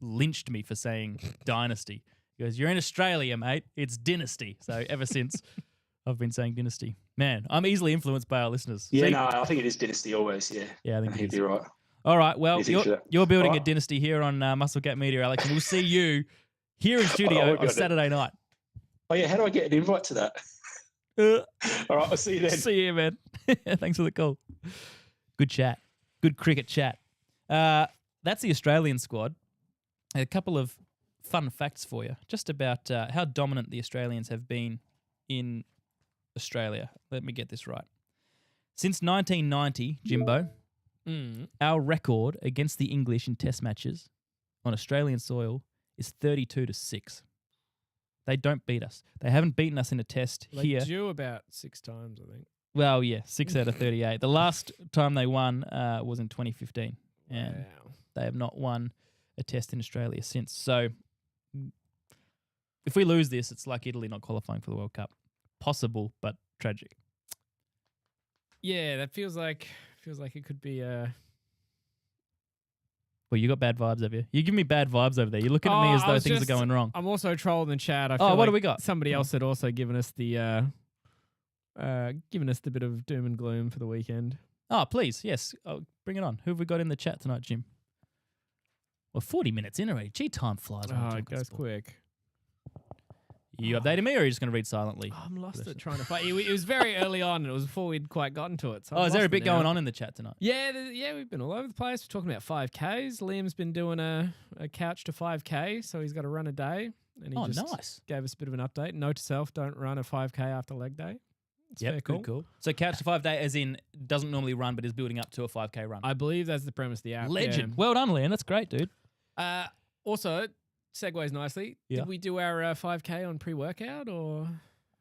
Speaker 2: lynched me for saying Dynasty. He goes, "You're in Australia, mate. It's Dynasty." So ever since, I've been saying Dynasty. Man, I'm easily influenced by our listeners.
Speaker 7: Yeah, I think it is Dynasty always. Yeah.
Speaker 2: Yeah, I think
Speaker 7: you'd be right.
Speaker 2: All right. Well, you're building a dynasty here on Muscle Cat Media, Alex, and we'll see you here in studio on Saturday night.
Speaker 7: Oh yeah, how do I get an invite to that? All right, I'll see you then.
Speaker 2: See you, man. Thanks for the call. Good chat. Good cricket chat. That's the Australian squad. A couple of fun facts for you, just about how dominant the Australians have been in Australia. Let me get this right. Since 1990, Jimbo, our record against the English in Test matches on Australian soil is 32-6. They don't beat us. They haven't beaten us in a test here.
Speaker 1: They drew about 6 times, I think.
Speaker 2: Well, yeah, 6 out of 38. The last time they won was in 2015. And they have not won a test in Australia since. So if we lose this, it's like Italy not qualifying for the World Cup. Possible, but tragic.
Speaker 1: Yeah, that feels like it could be
Speaker 2: Well, you got bad vibes, have you? You give me bad vibes over there. You're looking at me as though things are going wrong.
Speaker 1: I'm also trolling the chat. I feel
Speaker 2: what
Speaker 1: like
Speaker 2: do we got?
Speaker 1: Somebody else had also given us the bit of doom and gloom for the weekend.
Speaker 2: Oh, please, yes. Oh, bring it on. Who have we got in the chat tonight, Jim? Well, 40 minutes in already. Gee, time flies.
Speaker 1: It goes quick.
Speaker 2: You updating me, or are you just going to read silently?
Speaker 1: I'm lost at trying to find. It was very early on, and it was before we'd quite gotten to it. So
Speaker 2: is there a bit going on in the chat tonight?
Speaker 1: Yeah, we've been all over the place. We're talking about 5Ks. Liam's been doing a couch to 5K, so he's got to run a day. And he
Speaker 2: nice.
Speaker 1: Gave us a bit of an update. Note to self, don't run a 5K after leg day. It's very
Speaker 2: cool. So couch to 5 day as in doesn't normally run, but is building up to a 5K run.
Speaker 1: I believe that's the premise of the app.
Speaker 2: Legend.
Speaker 1: Yeah.
Speaker 2: Well done, Liam. That's great, dude.
Speaker 1: Also, segues nicely.
Speaker 2: Yeah.
Speaker 1: Did we do our 5K on pre-workout or?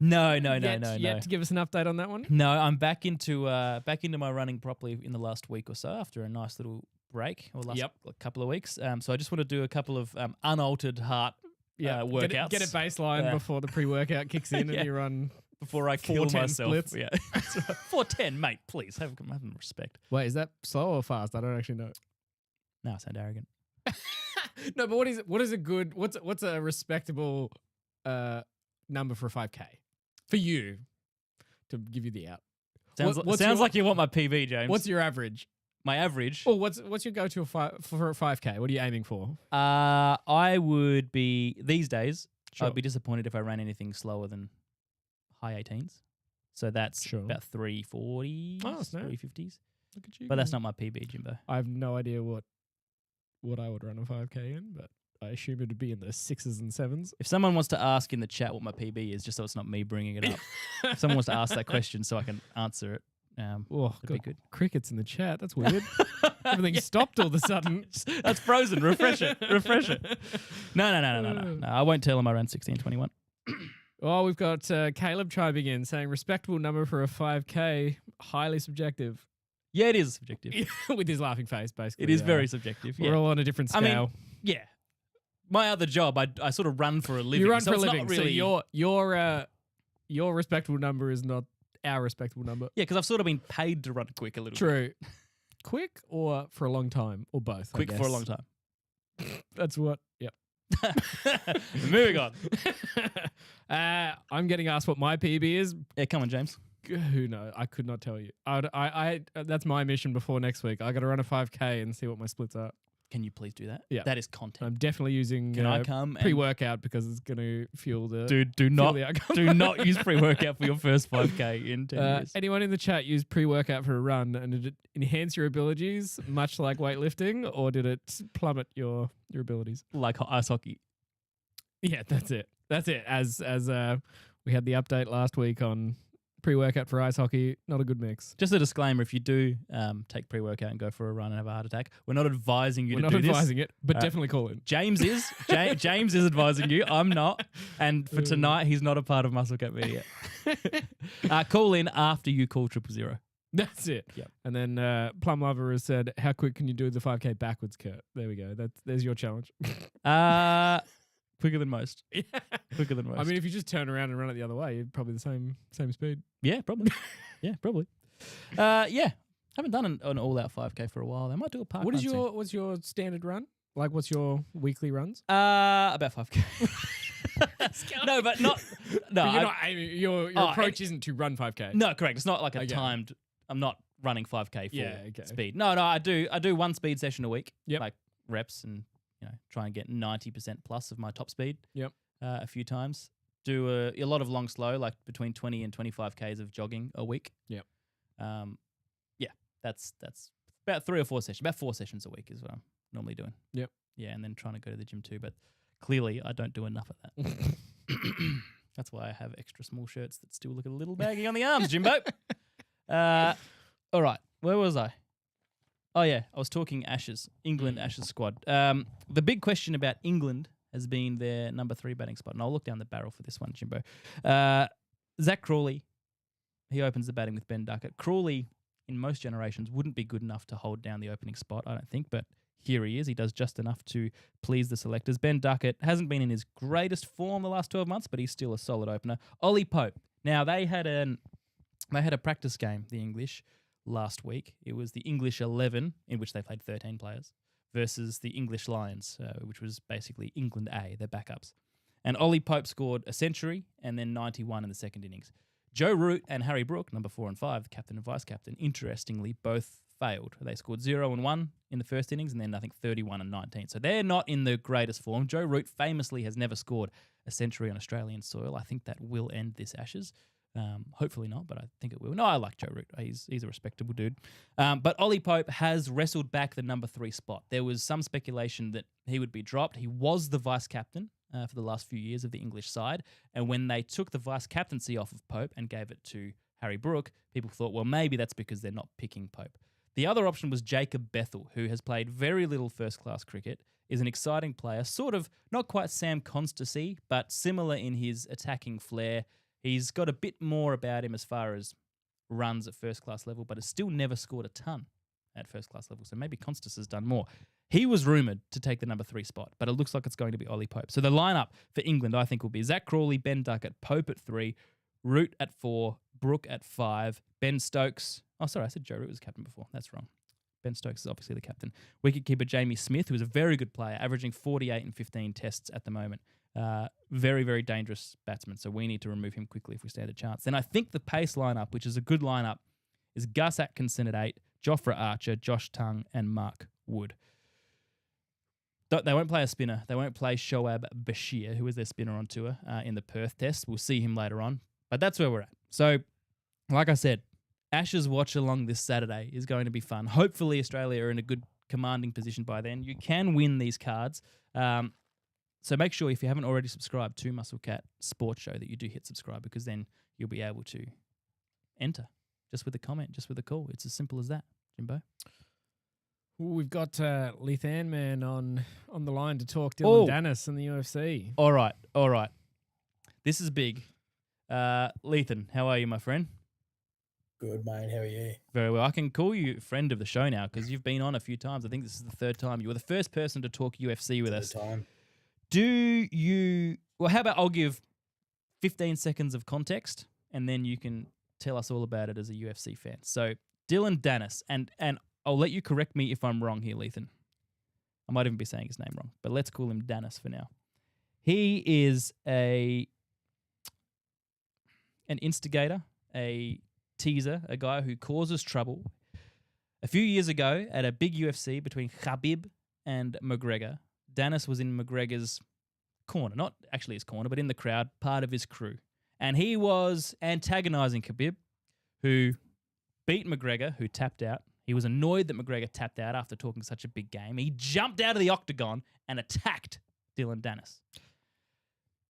Speaker 2: No.
Speaker 1: Yet to give us an update on that one?
Speaker 2: No, I'm back into my running properly in the last week or so after a nice little break or last couple of weeks. So I just want to do a couple of unaltered heart workouts.
Speaker 1: Get a baseline before the pre-workout kicks in and you run
Speaker 2: before I kill myself.
Speaker 1: Splits.
Speaker 2: Yeah, 410, mate. Please have respect.
Speaker 1: Wait, is that slow or fast? I don't actually know.
Speaker 2: No, I sound arrogant.
Speaker 1: No, but what's a respectable number for a 5K for you to give you the out?
Speaker 2: Sounds like you want my PB, James.
Speaker 1: What's your average?
Speaker 2: My average?
Speaker 1: Or what's your go-to for a 5K? What are you aiming for?
Speaker 2: I would be these days.
Speaker 1: Sure.
Speaker 2: I'd be disappointed if I ran anything slower than high 18s. So that's about 340s, 350s.
Speaker 1: Look at you.
Speaker 2: But that's not my PB, Jimbo.
Speaker 1: I have no idea what I would run a 5K in, but I assume it'd be in the 6s and 7s.
Speaker 2: If someone wants to ask in the chat what my PB is, just so it's not me bringing it up, if someone wants to ask that question so I can answer it, it'd be good.
Speaker 1: Cricket's in the chat. That's weird. Everything stopped all of a sudden.
Speaker 2: That's frozen. Refresh it. No. I won't tell him I ran 16:21.
Speaker 1: Oh, we've got Caleb chiming in saying respectable number for a 5K, highly subjective.
Speaker 2: Yeah, it is subjective.
Speaker 1: With his laughing face, basically.
Speaker 2: It is very subjective.
Speaker 1: We're all on a different scale.
Speaker 2: I mean, yeah. My other job, I sort of run for a living.
Speaker 1: You run
Speaker 2: so
Speaker 1: for a
Speaker 2: it's
Speaker 1: living,
Speaker 2: not really...
Speaker 1: so your respectable number is not our respectable number.
Speaker 2: Yeah, because I've sort of been paid to run quick a little bit.
Speaker 1: True. Quick or for a long time, or both?
Speaker 2: Quick for a long time.
Speaker 1: That's what, yep.
Speaker 2: Moving on.
Speaker 1: I'm getting asked what my PB is.
Speaker 2: Yeah, come on, James.
Speaker 1: Who knows? I could not tell you. I that's my mission before next week. I got to run a 5K and see what my splits are.
Speaker 2: Can you please do that?
Speaker 1: Yeah.
Speaker 2: That is content.
Speaker 1: I'm definitely using
Speaker 2: Can I come and-
Speaker 1: pre-workout because it's going to fuel the
Speaker 2: Dude, do
Speaker 1: fuel
Speaker 2: not
Speaker 1: the outcome.
Speaker 2: do not use pre-workout for your first 5K in 10 years.
Speaker 1: Anyone in the chat use pre-workout for a run, and did it enhance your abilities much like weightlifting, or did it plummet your abilities?
Speaker 2: Like ice hockey.
Speaker 1: Yeah, that's it. That's it. As we had the update last week on pre-workout for ice hockey, not a good mix.
Speaker 2: Just a disclaimer, if you do take pre-workout and go for a run and have a heart attack, we're not advising you
Speaker 1: We're
Speaker 2: to
Speaker 1: not
Speaker 2: do this.
Speaker 1: advising it, but definitely call in.
Speaker 2: James is. James is advising you. I'm not. And for tonight, he's not a part of Muscle Cat Media. Call in after you call 000.
Speaker 1: That's it.
Speaker 2: Yep.
Speaker 1: And then Plum Lover has said, "How quick can you do the 5K backwards, Kurt?" There we go. There's your challenge.
Speaker 2: Quicker than most.
Speaker 1: Yeah.
Speaker 2: Quicker than most.
Speaker 1: I mean, if you just turn around and run it the other way, you're probably the same speed.
Speaker 2: Yeah, probably. Yeah, probably. Yeah, haven't done an all-out 5K for a while. I might do a park.
Speaker 1: What's your standard run? Like, what's your weekly runs?
Speaker 2: About 5K. No, but not. No,
Speaker 1: But you're not aiming, your
Speaker 2: Oh,
Speaker 1: approach isn't to run 5K.
Speaker 2: no, correct. It's not like a
Speaker 1: Okay.
Speaker 2: timed. I'm not running 5K full
Speaker 1: Yeah, okay.
Speaker 2: speed. No, I do one speed session a week.
Speaker 1: Yep.
Speaker 2: Like reps and try and get 90% plus of my top speed.
Speaker 1: Yep.
Speaker 2: A few times. Do a lot of long slow, like between 20 and 25 Ks of jogging a week.
Speaker 1: Yep.
Speaker 2: Yeah, that's about 3 or 4 sessions. About 4 sessions a week is what I'm normally doing.
Speaker 1: Yep.
Speaker 2: Yeah, and then trying to go to the gym too. But clearly, I don't do enough of that. That's why I have extra small shirts that still look a little baggy on the arms, Jimbo. All right, where was I? Oh yeah, I was talking Ashes, England Ashes squad. The big question about England has been their number 3 batting spot, and I'll look down the barrel for this one, Jimbo. Zach Crawley, he opens the batting with Ben Duckett. Crawley, in most generations, wouldn't be good enough to hold down the opening spot, I don't think, but here he is. He does just enough to please the selectors. Ben Duckett hasn't been in his greatest form the last 12 months, but he's still a solid opener. Ollie Pope. Now, they had a practice game, the English, last week. It was the English 11, in which they played 13 players, versus the English Lions, which was basically England A, their backups. And Ollie Pope scored a century and then 91 in the second innings. Joe Root and Harry Brook, number 4 and 5, the captain and vice-captain, interestingly, both failed. They scored 0 and 1 in the first innings and then I think 31 and 19. So they're not in the greatest form. Joe Root famously has never scored a century on Australian soil. I think that will end this Ashes. Hopefully not, but I think it will. No, I like Joe Root. He's a respectable dude. But Ollie Pope has wrestled back the number 3 spot. There was some speculation that he would be dropped. He was the vice-captain for the last few years of the English side. And when they took the vice-captaincy off of Pope and gave it to Harry Brook, people thought, well, maybe that's because they're not picking Pope. The other option was Jacob Bethel, who has played very little first-class cricket, is an exciting player, sort of not quite Sam Constacey, but similar in his attacking flair. He's got a bit more about him as far as runs at first-class level, but has still never scored a ton at first-class level, so maybe Constance has done more. He was rumoured to take the number 3 spot, but it looks like it's going to be Ollie Pope. So the lineup for England, I think, will be Zach Crawley, Ben Duckett, Pope at 3, Root at 4, Brook at 5, Ben Stokes. Oh, sorry, I said Joe Root was captain before. That's wrong. Ben Stokes is obviously the captain. Wicketkeeper Jamie Smith, who is a very good player, averaging 48 and 15 tests at the moment. Very, very dangerous batsman, so we need to remove him quickly if we stand a chance. Then I think the pace lineup, which is a good lineup, is Gus Atkinson at 8, Jofra Archer, Josh Tongue, and Mark Wood. They won't play a spinner. They won't play Shoaib Bashir, who is their spinner on tour in the Perth test. We'll see him later on, but that's where we're at. So, like I said, Ashes watch along this Saturday is going to be fun. Hopefully Australia are in a good commanding position by then. You can win these cards. So make sure if you haven't already subscribed to Muscle Cat Sports Show that you do hit subscribe, because then you'll be able to enter just with a comment, just with a call. It's as simple as that, Jimbo.
Speaker 1: Ooh, we've got Lethan Man on the line to talk Dillon Danis and the UFC.
Speaker 2: All right. This is big. Lethan, how are you, my friend?
Speaker 8: Good, mate. How are you?
Speaker 2: Very well. I can call you friend of the show now because you've been on a few times. I think this is the 3rd time. You were the first person to talk UFC with us.
Speaker 8: Time.
Speaker 2: How about I'll give 15 seconds of context and then you can tell us all about it as a UFC fan. So, Dillon Danis, and I'll let you correct me if I'm wrong here, Lethan. I might even be saying his name wrong, but let's call him Danis for now. He is an instigator, a teaser, a guy who causes trouble. A few years ago, at a big UFC between Khabib and McGregor. Danis was in McGregor's corner, not actually his corner, but in the crowd, part of his crew. And he was antagonizing Khabib, who beat McGregor, who tapped out. He was annoyed that McGregor tapped out after talking such a big game. He jumped out of the octagon and attacked Dillon Danis.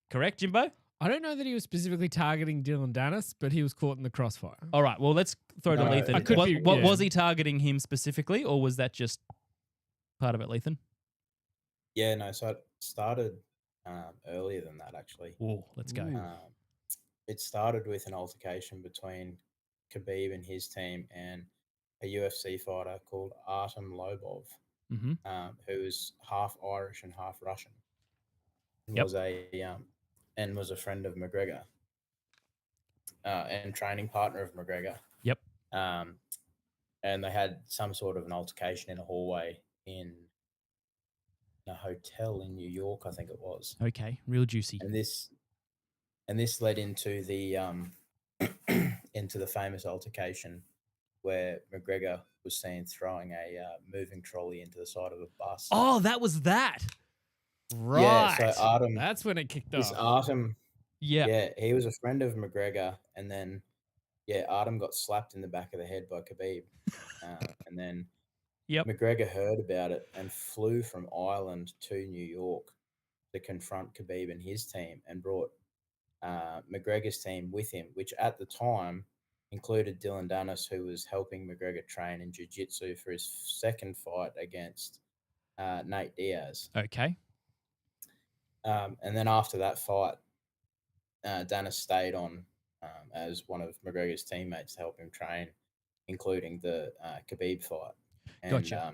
Speaker 2: Correct, Jimbo?
Speaker 1: I don't know that he was specifically targeting Dillon Danis, but he was caught in the crossfire.
Speaker 2: All right, well, let's throw to
Speaker 8: No,
Speaker 2: Lethan.
Speaker 8: I could
Speaker 2: Was he targeting him specifically, or was that just part of it, Lethan?
Speaker 8: Yeah, no. So it started earlier than that, actually.
Speaker 2: Oh, let's go.
Speaker 8: It started with an altercation between Khabib and his team and a UFC fighter called Artem Lobov,
Speaker 2: Mm-hmm.
Speaker 8: who was half Irish and half Russian.
Speaker 2: Yep.
Speaker 8: Was a friend of McGregor and training partner of McGregor.
Speaker 2: Yep.
Speaker 8: And they had some sort of an altercation in a hallway in a hotel in New York, I think it was.
Speaker 2: Okay, real juicy.
Speaker 8: And this led into the into the famous altercation where McGregor was seen throwing a moving trolley into the side of a bus.
Speaker 2: Oh, that was that. Right.
Speaker 8: Yeah, so Artem,
Speaker 1: That's when it kicked
Speaker 8: this
Speaker 1: off.
Speaker 8: Artem,
Speaker 2: Yeah.
Speaker 8: he was a friend of McGregor, and then Artem got slapped in the back of the head by Khabib, and then McGregor heard about it and flew from Ireland to New York to confront Khabib and his team, and brought McGregor's team with him, which at the time included Dillon Danis, who was helping McGregor train in jiu-jitsu for his second fight against Nate Diaz.
Speaker 2: Okay.
Speaker 8: And then after that fight, Danis stayed on as one of McGregor's teammates to help him train, including the Khabib fight. And,
Speaker 2: Gotcha.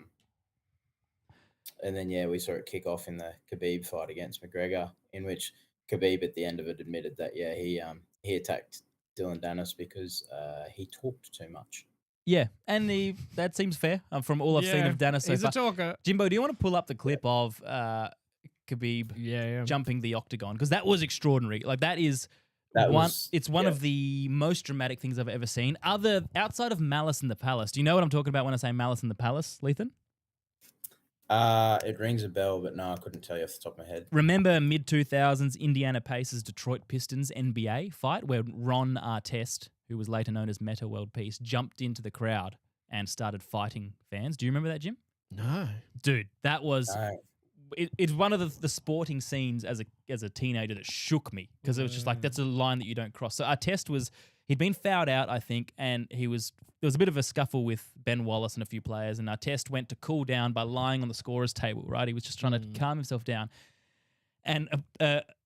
Speaker 8: And then, we saw it kick off in the Khabib fight against McGregor, in which Khabib at the end of it admitted that, he attacked Dillon Danis because he talked too much.
Speaker 2: Yeah, and that seems fair from all I've seen of Danis so
Speaker 1: He's
Speaker 2: far.
Speaker 1: a talker.
Speaker 2: Jimbo, do you want to pull up the clip of Khabib jumping the octagon? Because that was extraordinary. Like, it's one of the most dramatic things I've ever seen. Outside of Malice in the Palace. Do you know what I'm talking about when I say Malice in the Palace, Lethan?
Speaker 8: It rings a bell, but no, I couldn't tell you off the top of my head.
Speaker 2: Remember mid-2000s Indiana Pacers Detroit Pistons NBA fight where Ron Artest, who was later known as Meta World Peace, jumped into the crowd and started fighting fans? Do you remember that, Jim?
Speaker 1: No.
Speaker 2: Dude, that was... It's one of the sporting scenes as a teenager that shook me, because it was just like, that's a line that you don't cross. So Artest he'd been fouled out, I think, and there was a bit of a scuffle with Ben Wallace and a few players, and Artest went to cool down by lying on the scorer's table, right? He was just trying to calm himself down. And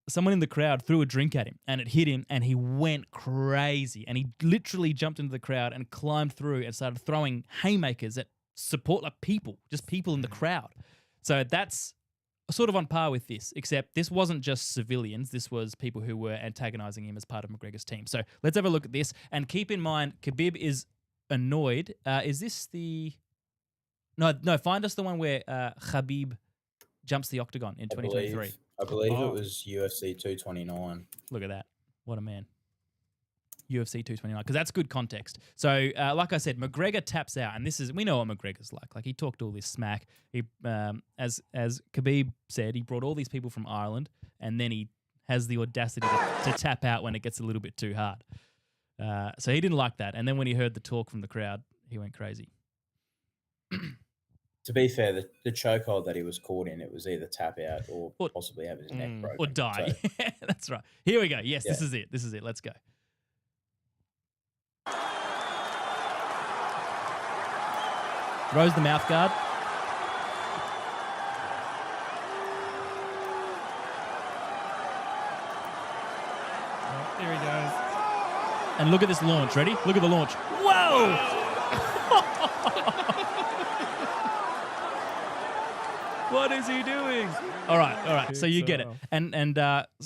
Speaker 2: someone in the crowd threw a drink at him, and it hit him, and he went crazy. And he literally jumped into the crowd and climbed through and started throwing haymakers at support, like people in the crowd. So that's sort of on par with this, except this wasn't just civilians. This was people who were antagonizing him as part of McGregor's team. So let's have a look at this. And keep in mind, Khabib is annoyed. Is this the... No, find us the one where Khabib jumps the octagon in 2023.
Speaker 8: I believe it was UFC 229.
Speaker 2: Look at that. What a man. UFC 229, because that's good context. So, like I said, McGregor taps out, and we know what McGregor's like. Like, he talked all this smack. He, as Khabib said, he brought all these people from Ireland, and then he has the audacity to tap out when it gets a little bit too hard. So he didn't like that. And then when he heard the talk from the crowd, he went crazy.
Speaker 8: To be fair, the chokehold that he was caught in, it was either tap out or possibly have his neck broken.
Speaker 2: Or die.
Speaker 8: So,
Speaker 2: that's right. Here we go. Yes, This is it. Let's go. Throws the mouth guard.
Speaker 1: There he goes.
Speaker 2: And look at this launch. Ready? Look at the launch. Whoa! What is he doing? All right. So you get it. And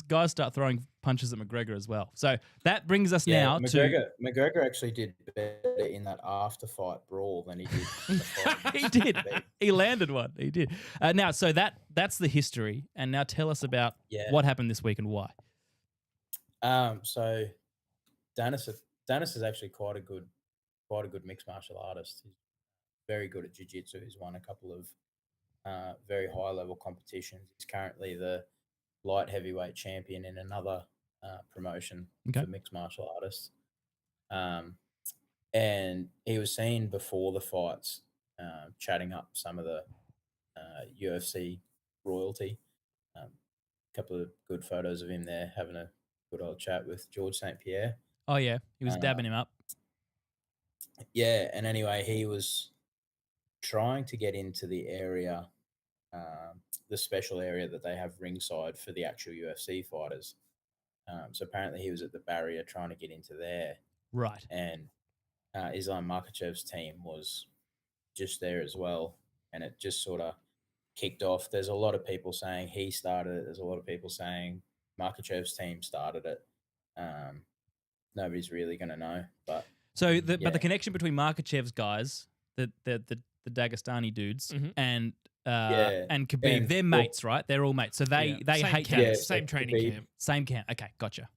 Speaker 2: guys start throwing punches at McGregor as well. So that brings us now to...
Speaker 8: McGregor actually did better in that after-fight brawl than he did in the fight.
Speaker 2: He did. He landed one. He did. Now, so that's the history. And now tell us about what happened this week and why.
Speaker 8: So Danis is actually quite a good mixed martial artist. He's very good at jiu-jitsu. He's won a couple of very high level competitions. He's currently the light heavyweight champion in another promotion for mixed martial artists. And he was seen before the fights chatting up some of the UFC royalty. A couple of good photos of him there having a good old chat with George St. Pierre.
Speaker 2: Oh, yeah. He was dabbing him up.
Speaker 8: Yeah. And anyway, he was trying to get into the area, the special area that they have ringside for the actual UFC fighters. So apparently he was at the barrier trying to get into there.
Speaker 2: Right.
Speaker 8: And Islam Makhachev's team was just there as well. And it just sort of kicked off. There's a lot of people saying he started it. There's a lot of people saying Makhachev's team started it. Nobody's really going to know. But
Speaker 2: but the connection between Makhachev's guys, the Dagestani dudes, and Khabib, they're mates, right? They're all mates. So they hate
Speaker 1: camp, same training camp.
Speaker 2: Same camp. Okay, gotcha.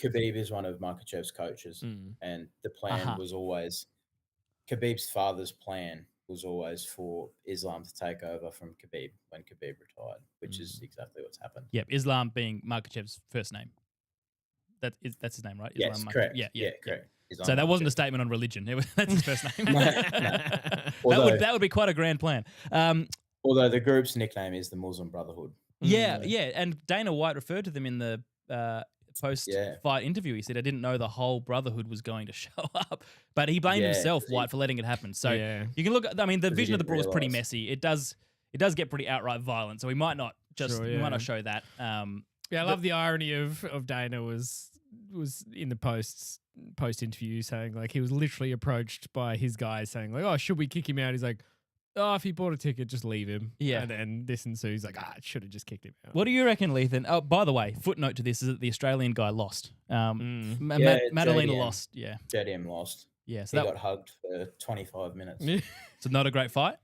Speaker 8: Khabib is one of Makhachev's coaches, and the plan was always Khabib's father's plan was always for Islam to take over from Khabib when Khabib retired, which is exactly what's happened.
Speaker 2: Yep, Islam being Makhachev's first name. That's his name, right?
Speaker 8: Yes,
Speaker 2: Islam
Speaker 8: correct.
Speaker 2: Yeah,
Speaker 8: correct.
Speaker 2: Islam so that wasn't a statement on religion. That's his first name.
Speaker 8: No.
Speaker 2: That would be quite a grand plan.
Speaker 8: Although the group's nickname is the Muslim Brotherhood.
Speaker 2: Yeah. And Dana White referred to them in the post-fight interview. He said, I didn't know the whole Brotherhood was going to show up. But he blamed himself, White, for letting it happen. So you can look at, I mean, the vision of the Brawl is pretty messy. It does get pretty outright violent. So we might not we might not show that.
Speaker 1: I love the irony of Dana was in the post interview saying, like, he was literally approached by his guys saying, like, oh, should we kick him out? He's like, oh, if he bought a ticket, just leave him.
Speaker 2: Yeah.
Speaker 1: And then this ensues, like, I should have just kicked him out.
Speaker 2: What do you reckon, Lethan? Oh, by the way, footnote to this is that the Australian guy lost. Madalena lost. Yeah.
Speaker 8: JDM lost.
Speaker 2: Yeah. So
Speaker 8: he got hugged for 25 minutes.
Speaker 2: So not a great fight?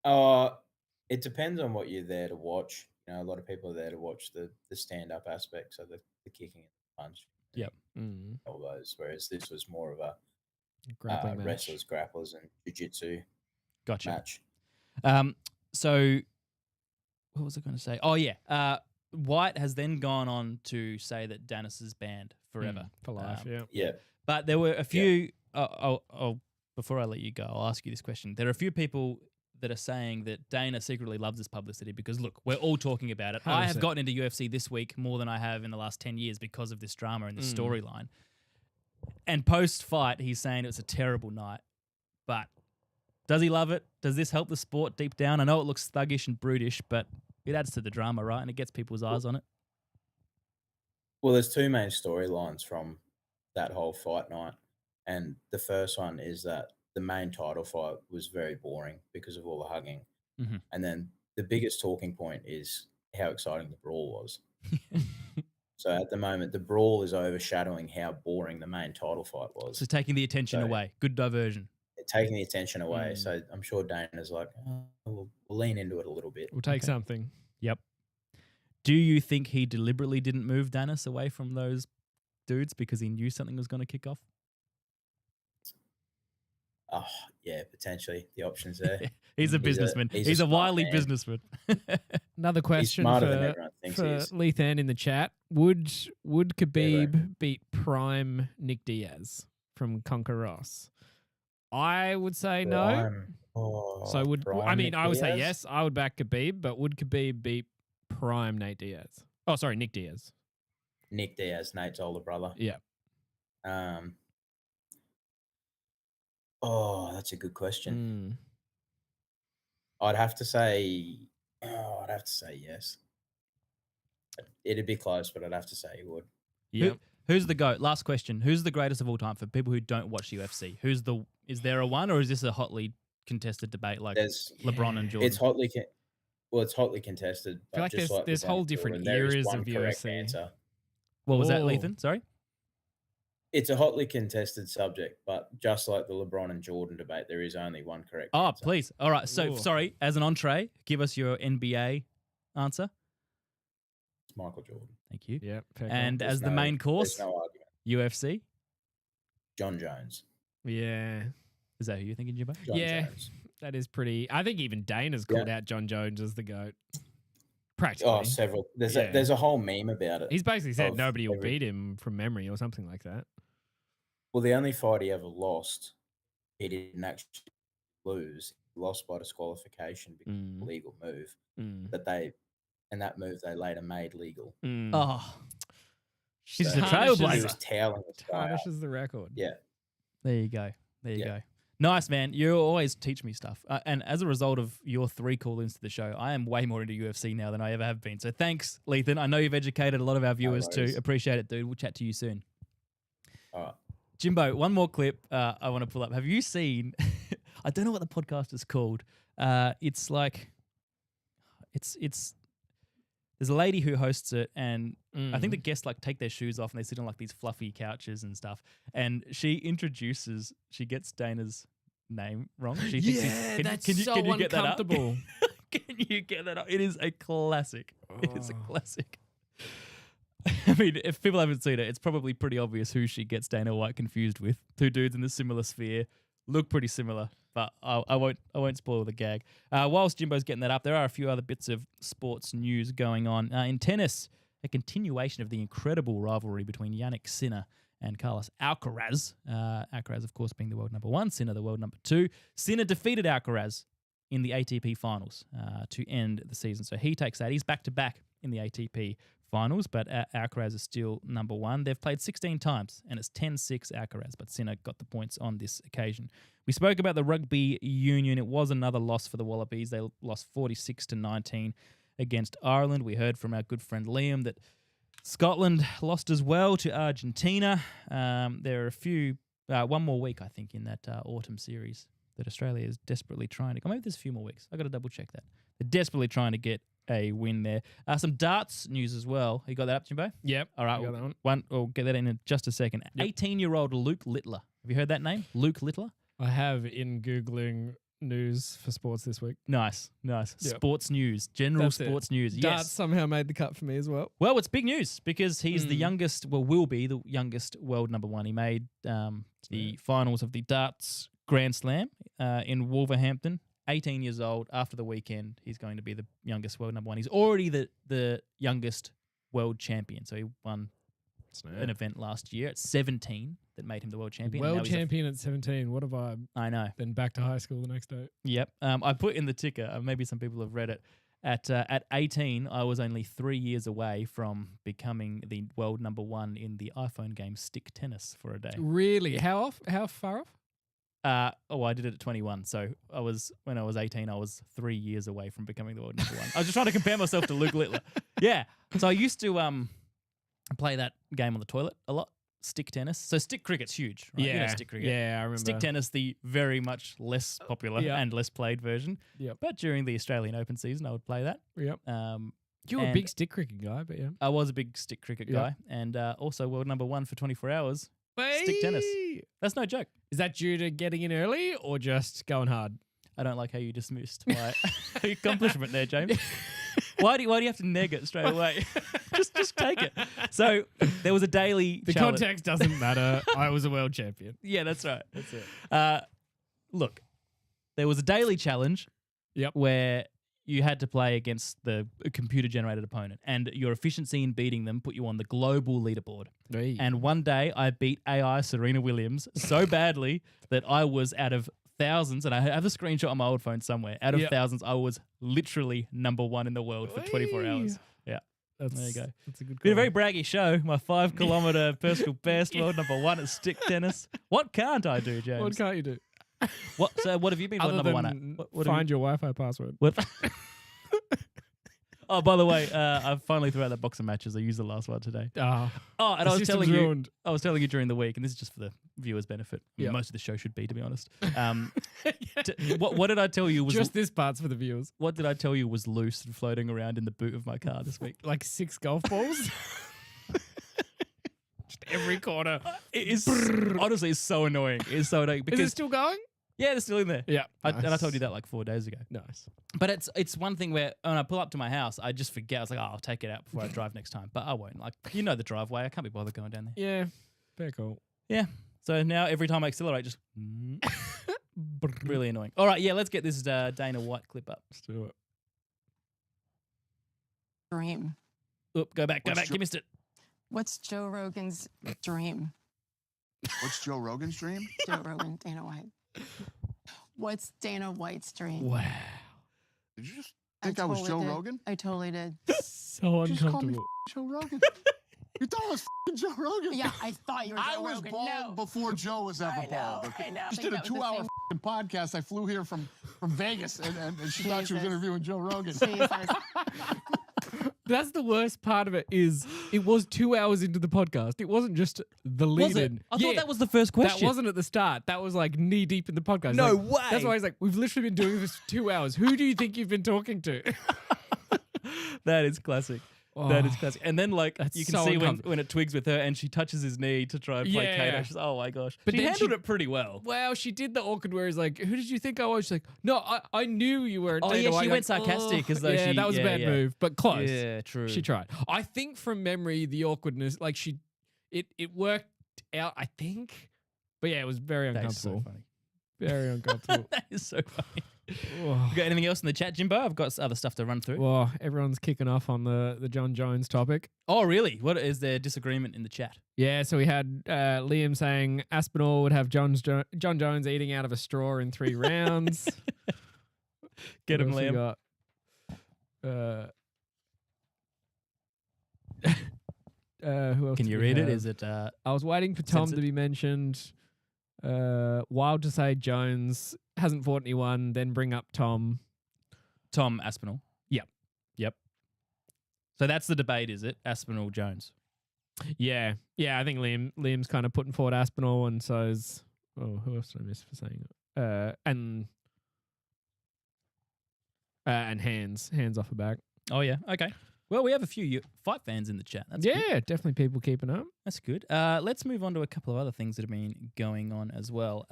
Speaker 8: It depends on what you're there to watch. You know, a lot of people are there to watch the stand-up aspects of the kicking and the punch.
Speaker 2: Yep.
Speaker 8: All those. Whereas this was more of a
Speaker 1: grappling
Speaker 8: wrestlers, grapplers, and jiu-jitsu match.
Speaker 2: So what was I going to say? Oh, yeah. White has then gone on to say that Danis is banned forever.
Speaker 1: For life,
Speaker 8: Yeah.
Speaker 2: But there were a few... before I let you go, I'll ask you this question. There are a few people that are saying that Dana secretly loves this publicity because, look, we're all talking about it. 100%. I have gotten into UFC this week more than I have in the last 10 years because of this drama and this storyline. And post-fight, he's saying it was a terrible night. But does he love it? Does this help the sport deep down? I know it looks thuggish and brutish, but it adds to the drama, right? And it gets people's eyes on it.
Speaker 8: Well, there's two main storylines from that whole fight night. And the first one is that the main title fight was very boring because of all the hugging. And then the biggest talking point is how exciting the brawl was. So at the moment, the brawl is overshadowing how boring the main title fight was.
Speaker 2: So taking the attention away. Good diversion.
Speaker 8: Taking the attention away. So I'm sure Dana's like, we'll lean into it a little bit.
Speaker 1: We'll take something.
Speaker 2: Yep. Do you think he deliberately didn't move Danis away from those dudes because he knew something was going to kick off?
Speaker 8: Oh, yeah, potentially. The option's there.
Speaker 2: He's a businessman. He's a wily businessman.
Speaker 1: Another question for Lethan in the chat. Would Khabib beat prime Nick Diaz from Conquer Ross? I would say no. So I would say yes. I would back Khabib, but would Khabib beat prime Nate Diaz? Oh, sorry, Nick Diaz.
Speaker 8: Nick Diaz, Nate's older brother.
Speaker 1: Yeah.
Speaker 8: Oh, that's a good question. I'd have to say yes. It'd be close, but I'd have to say he would.
Speaker 2: Yeah. Who's the GOAT? Last question. Who's the greatest of all time for people who don't watch UFC? Is there a one, or is this a hotly contested debate like LeBron and Jordan?
Speaker 8: It's hotly contested.
Speaker 1: I feel like there's whole different eras of UFC.
Speaker 8: Answer.
Speaker 2: What was that, Lethan? Sorry?
Speaker 8: It's a hotly contested subject, but just like the LeBron and Jordan debate, there is only one correct answer.
Speaker 2: Please. All right. So, sorry, as an entree, give us your NBA answer.
Speaker 8: It's Michael Jordan.
Speaker 2: Thank you.
Speaker 1: Yeah.
Speaker 2: And as the main course,
Speaker 8: there's no argument.
Speaker 2: UFC?
Speaker 8: John Jones.
Speaker 1: Yeah.
Speaker 2: Is that who you're thinking, Jimbo?
Speaker 8: John Jones.
Speaker 1: That is pretty. I think even Dana's called out John Jones as the GOAT. Practically.
Speaker 8: Oh, several. There's a whole meme about it.
Speaker 1: He's basically said nobody will beat him from memory or something like that.
Speaker 8: Well, the only fight he ever lost, he didn't actually lose. He lost by disqualification because of a legal move. But that move they later made legal.
Speaker 2: Oh. She's
Speaker 8: So
Speaker 2: a trailblazer.
Speaker 8: He was toweling this guy up.
Speaker 1: Tarnishes the record.
Speaker 8: Yeah.
Speaker 2: There you go. There you go. Nice, man. You always teach me stuff. And as a result of your 3 call-ins to the show, I am way more into UFC now than I ever have been. So thanks, Lethan. I know you've educated a lot of our viewers too. Appreciate it, dude. We'll chat to you soon.
Speaker 8: All right.
Speaker 2: Jimbo, one more clip I want to pull up. Have you seen... I don't know what the podcast is called. It's like... It's there's a lady who hosts it, and I think the guests like take their shoes off and they sit on like these fluffy couches and stuff. And she gets Dana's name wrong. She thinks
Speaker 1: that's so uncomfortable.
Speaker 2: Can you get that up? It is a classic. It is a classic. I mean, if people haven't seen it, it's probably pretty obvious who she gets Dana White confused with. 2 dudes in a similar sphere, look pretty similar. But I won't spoil the gag. Whilst Jimbo's getting that up, there are a few other bits of sports news going on. In tennis, a continuation of the incredible rivalry between Jannik Sinner and Carlos Alcaraz. Alcaraz, of course, being the world number 1, Sinner the world number 2. Sinner defeated Alcaraz in the ATP finals to end the season. So he takes that. He's back-to-back in the ATP finals, but Alcaraz is still number 1. They've played 16 times, and it's 10-6 Alcaraz, but Sinner got the points on this occasion. We spoke about the rugby union. It was another loss for the Wallabies. They lost 46-19 against Ireland. We heard from our good friend Liam that Scotland lost as well to Argentina. There are a few, one more week, I think, in that autumn series that Australia is desperately trying to... maybe there's a few more weeks. I've got to double check that. They're desperately trying to get a win there. Some darts news as well. You got that up, Jimbo?
Speaker 1: Yep.
Speaker 2: All right.
Speaker 1: Got that one.
Speaker 2: We'll get that in just a second.
Speaker 1: Yep.
Speaker 2: 18-year-old Luke Littler. Have you heard that name? Luke Littler?
Speaker 1: I have in Googling news for sports this week.
Speaker 2: Nice.
Speaker 1: Yep.
Speaker 2: Sports news. General sports news.
Speaker 1: Darts
Speaker 2: Yes.
Speaker 1: somehow made the cut for me as well.
Speaker 2: Well, it's big news because he's the youngest, will be the youngest world number 1. He made the finals of the darts Grand Slam in Wolverhampton. 18 years old. After the weekend, he's going to be the youngest world number 1. He's already the youngest world champion. So he won an event last year at 17 that made him the world champion.
Speaker 1: World champion at 17. What a vibe.
Speaker 2: I know.
Speaker 1: Then back to high school the next day.
Speaker 2: Yep. I put in the ticker, maybe some people have read it, at 18, I was only 3 years away from becoming the world number 1 in the iPhone game Stick Tennis for a day.
Speaker 1: Really? How far off?
Speaker 2: I did it at 21. So when I was 18, I was 3 years away from becoming the world number 1. I was just trying to compare myself to Luke Littler. Yeah. So I used to play that game on the toilet a lot. Stick tennis. So stick cricket's huge, right?
Speaker 1: Yeah.
Speaker 2: You know stick cricket.
Speaker 1: Yeah, I remember.
Speaker 2: Stick tennis, the very much less popular and less played version.
Speaker 1: Yep.
Speaker 2: But during the Australian Open season, I would play that.
Speaker 1: Yep. You were a big stick cricket guy, but yeah.
Speaker 2: I was a big stick cricket guy. And also world number 1 for 24 hours. Stick tennis. That's no joke.
Speaker 1: Is that due to getting in early or just going hard?
Speaker 2: I don't like how you dismissed my accomplishment there, James. Why do you have to neg it straight away? just take it. So there was a daily challenge.
Speaker 1: Context doesn't matter. I was a world champion.
Speaker 2: Yeah, that's right. That's it. Look, there was a daily challenge where you had to play against the computer-generated opponent, and your efficiency in beating them put you on the global leaderboard.
Speaker 1: Hey.
Speaker 2: And one day I beat AI Serena Williams so badly that I was out of thousands, and I have a screenshot on my old phone somewhere. Out of thousands, I was literally number 1 in the world for 24 hours. Yeah. There you go.
Speaker 1: That's a good call.
Speaker 2: Been a very braggy show. My 5-kilometer personal best, world number 1 at stick tennis. What can't I do, James?
Speaker 1: What can't you do?
Speaker 2: So what have you been world number 1 at? What
Speaker 1: find your Wi-Fi password.
Speaker 2: What? Oh, by the way, I finally threw out that box of matches. I used the last one today. And I was telling you during the week, and this is just for the viewers' benefit. Most of the show should be, to be honest. What did I tell you was
Speaker 1: just this part's for the viewers?
Speaker 2: What did I tell you was loose and floating around in the boot of my car this week?
Speaker 1: Like 6 golf balls. Just every corner.
Speaker 2: It is honestly, it's so annoying. It's so annoying because
Speaker 1: is it still going?
Speaker 2: Yeah, they're still in there.
Speaker 1: Yeah.
Speaker 2: And I told you that like 4 days ago.
Speaker 1: Nice.
Speaker 2: But it's one thing where when I pull up to my house, I just forget. I was like, I'll take it out before I drive next time. But I won't. Like, you know the driveway. I can't be bothered going down there.
Speaker 1: Yeah. Very cool.
Speaker 2: Yeah. So now every time I accelerate, just Really annoying. All right, yeah, let's get this Dana White clip up.
Speaker 1: Let's do it.
Speaker 9: Dream.
Speaker 2: Oop, go back. You missed it.
Speaker 9: What's Joe Rogan's dream?
Speaker 4: What's Joe Rogan's dream?
Speaker 9: Joe Rogan, Dana White. What's Dana White's dream?
Speaker 1: Wow.
Speaker 4: Did you just think I was Joe Rogan?
Speaker 9: I totally did.
Speaker 1: So
Speaker 4: You just called me
Speaker 1: uncomfortable.
Speaker 4: Joe Rogan. You thought I was Joe Rogan?
Speaker 9: Yeah, I thought you were Joe
Speaker 4: I was
Speaker 9: Rogan.
Speaker 4: bald
Speaker 9: No.
Speaker 4: before Joe was ever bald.
Speaker 9: I know.
Speaker 4: Just did a 2-hour podcast. I flew here from Vegas, and she thought she was interviewing Joe Rogan.
Speaker 9: Jesus.
Speaker 1: That's the worst part of it is it was 2 hours into the podcast. It wasn't just the lead
Speaker 2: Was it?
Speaker 1: in.
Speaker 2: I thought that was the first question.
Speaker 1: That wasn't at the start. That was like knee deep in the podcast.
Speaker 2: No
Speaker 1: Like,
Speaker 2: way.
Speaker 1: That's why he's like, we've literally been doing this for 2 hours. Who do you think you've been talking to?
Speaker 2: That is classic. That is classic. And then, like,
Speaker 1: That's
Speaker 2: you can
Speaker 1: so
Speaker 2: see
Speaker 1: uncomfortable.
Speaker 2: when it twigs with her and she touches his knee to try and placate
Speaker 1: Yeah.
Speaker 2: her. She's, oh my gosh.
Speaker 1: But
Speaker 2: She
Speaker 1: then
Speaker 2: handled
Speaker 1: she-
Speaker 2: it pretty well.
Speaker 1: Well, she did the awkward where he's like, who did you think I was? She's like, no, I knew you were.
Speaker 2: Oh,
Speaker 1: Dana
Speaker 2: yeah,
Speaker 1: White.
Speaker 2: she
Speaker 1: Like,
Speaker 2: went sarcastic as though
Speaker 1: yeah,
Speaker 2: she-
Speaker 1: that was a
Speaker 2: yeah,
Speaker 1: bad
Speaker 2: yeah.
Speaker 1: move, but close.
Speaker 2: Yeah, true.
Speaker 1: She tried. I think from memory, the awkwardness, like it worked out, I think. But yeah, it was very
Speaker 2: That is so
Speaker 1: uncomfortable.
Speaker 2: funny.
Speaker 1: Very uncomfortable.
Speaker 2: That is so funny.
Speaker 1: Oh.
Speaker 2: You got anything else in the chat, Jimbo? I've got other stuff to run through.
Speaker 1: Well, everyone's kicking off on the John Jones topic.
Speaker 2: Oh, really? What is their disagreement in the chat?
Speaker 1: Yeah, so we had Liam saying Aspinall would have John Jones eating out of a straw in 3 rounds.
Speaker 2: Get him,
Speaker 1: What else we
Speaker 2: Liam.
Speaker 1: got? Who else
Speaker 2: Can
Speaker 1: do
Speaker 2: you
Speaker 1: we
Speaker 2: read it?
Speaker 1: have?
Speaker 2: Is it
Speaker 1: I was waiting for Tom
Speaker 2: censored?
Speaker 1: to be mentioned. Wild to say Jones hasn't fought anyone, then bring up Tom.
Speaker 2: Tom Aspinall?
Speaker 1: Yep.
Speaker 2: So that's the debate, is it? Aspinall Jones.
Speaker 1: Yeah. I think Liam's kind of putting forward Aspinall, and so is who else did I miss for saying it? And hands off her back.
Speaker 2: Oh, yeah. Okay. Well, we have a few fight fans in the chat. That's good.
Speaker 1: Yeah, definitely people keeping up.
Speaker 2: That's good. Let's move on to a couple of other things that have been going on as well.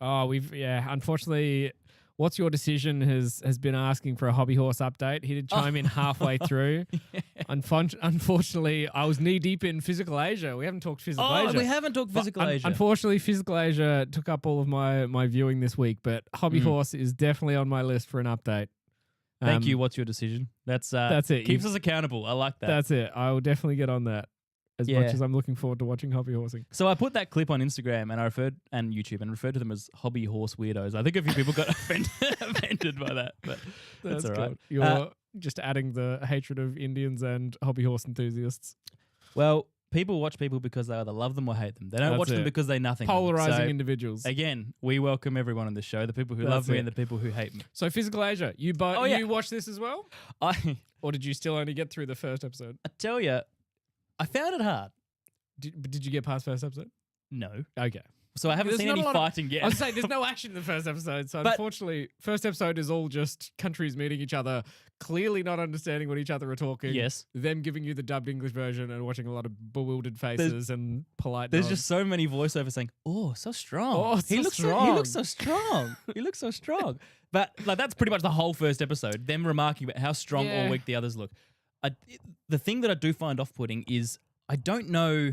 Speaker 1: Unfortunately, What's Your Decision has been asking for a hobby horse update. He did chime in halfway through. Unfortunately, I was knee deep in Physical Asia. We haven't talked Physical Asia.
Speaker 2: We haven't talked Physical Asia.
Speaker 1: Unfortunately, Physical Asia took up all of my viewing this week, but hobby horse is definitely on my list for an update.
Speaker 2: Thank you. What's Your Decision? That's
Speaker 1: it.
Speaker 2: Keeps us accountable. I like that.
Speaker 1: That's it. I will definitely get on that as much as I'm looking forward to watching hobby horsing.
Speaker 2: So I put that clip on Instagram and YouTube and referred to them as hobby horse weirdos. I think a few people got offended by that, but that's all right.
Speaker 1: good. You're just adding the hatred of Indians and hobby horse enthusiasts.
Speaker 2: Well, people watch people because they either love them or hate them. They don't watch them because they nothing.
Speaker 1: Polarizing individuals.
Speaker 2: Again, we welcome everyone on the show, the people who love me and the people who hate me.
Speaker 1: So Physical Asia, you watched this as well? Or did you still only get through the first episode?
Speaker 2: I tell you, I found it hard.
Speaker 1: Did you get past first episode?
Speaker 2: No.
Speaker 1: Okay.
Speaker 2: So I haven't seen any fighting yet.
Speaker 1: I was saying there's no action in the first episode. So unfortunately, first episode is all just countries meeting each other, clearly not understanding what each other are talking.
Speaker 2: Yes.
Speaker 1: Them giving you the dubbed English version and watching a lot of bewildered faces and polite
Speaker 2: There's
Speaker 1: nods.
Speaker 2: just so many voiceovers saying, "Oh, so strong.
Speaker 1: Oh,
Speaker 2: he looks
Speaker 1: strong.
Speaker 2: he looks so strong. He looks so strong." But like that's pretty much the whole first episode. Them remarking about how strong or weak the others look. The thing that I do find off-putting is I don't know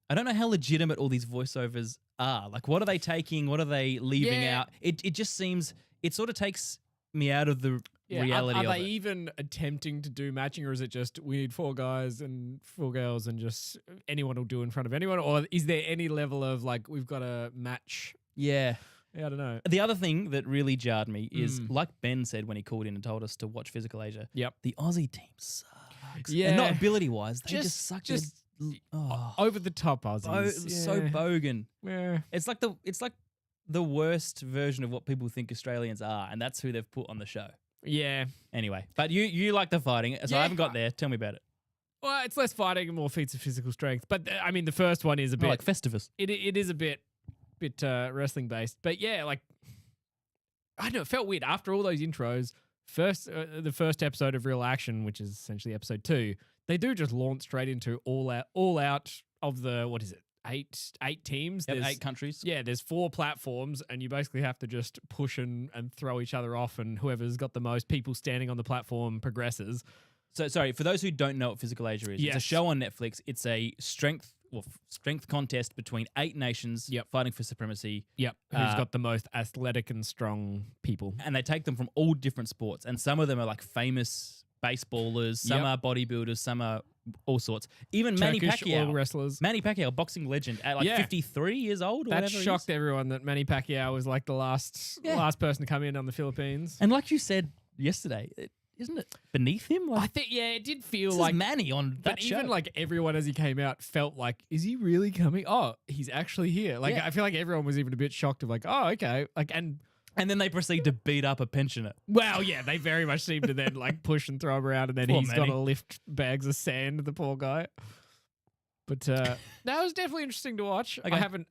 Speaker 2: how legitimate all these voiceovers are. Like, what are they taking? What are they leaving out? It just seems it sort of takes me out of the reality
Speaker 1: are
Speaker 2: of
Speaker 1: they
Speaker 2: it.
Speaker 1: even attempting to do matching, or is it just we need 4 guys and 4 girls and just anyone will do in front of anyone? Or is there any level of like we've got to match?
Speaker 2: Yeah.
Speaker 1: I don't know.
Speaker 2: The other thing that really jarred me is, like Ben said when he called in and told us to watch Physical Asia,
Speaker 1: the
Speaker 2: Aussie team sucks.
Speaker 1: Yeah.
Speaker 2: And not ability-wise, they just suck.
Speaker 1: Over the top Aussies.
Speaker 2: So bogan.
Speaker 1: Yeah.
Speaker 2: It's like the worst version of what people think Australians are, and that's who they've put on the show.
Speaker 1: Yeah.
Speaker 2: Anyway, but you like the fighting, so I haven't got there. Tell me about it.
Speaker 1: Well, it's less fighting and more feats of physical strength. But I mean, the first one is a bit
Speaker 2: like Festivus.
Speaker 1: It is a bit wrestling based. But yeah, like I don't know, it felt weird after all those intros. The first episode of Real Action, which is essentially episode 2, they do just launch straight into all out of the what is it? 8 teams.
Speaker 2: Yep, 8 countries.
Speaker 1: Yeah, there's 4 platforms, and you basically have to just push and throw each other off, and whoever's got the most people standing on the platform progresses.
Speaker 2: So, sorry, for those who don't know what Physical Asia is, it's a show on Netflix. It's a strength strength contest between 8 nations fighting for supremacy.
Speaker 1: Yep. Who's got the most athletic and strong people.
Speaker 2: And they take them from all different sports. And some of them are like famous baseballers, some are bodybuilders, some are all sorts. Even Manny Pacquiao.
Speaker 1: Wrestlers.
Speaker 2: Manny Pacquiao, boxing legend, at like 53 years old or
Speaker 1: that
Speaker 2: whatever.
Speaker 1: Shocked everyone that Manny Pacquiao was like the last person to come in on the Philippines.
Speaker 2: And like you said yesterday, isn't it beneath him? Like,
Speaker 1: I think, it did feel
Speaker 2: this
Speaker 1: like
Speaker 2: is Manny on that show.
Speaker 1: Even like everyone as he came out felt like, is he really coming? Oh, he's actually here. Like, I feel like everyone was even a bit shocked of like, oh, okay. Like,
Speaker 2: and then they proceed to beat up a pensioner.
Speaker 1: Well, yeah, they very much seem to then like push and throw him around, and then he's got to lift bags of sand, the poor guy. But that was definitely interesting to watch. Okay. I haven't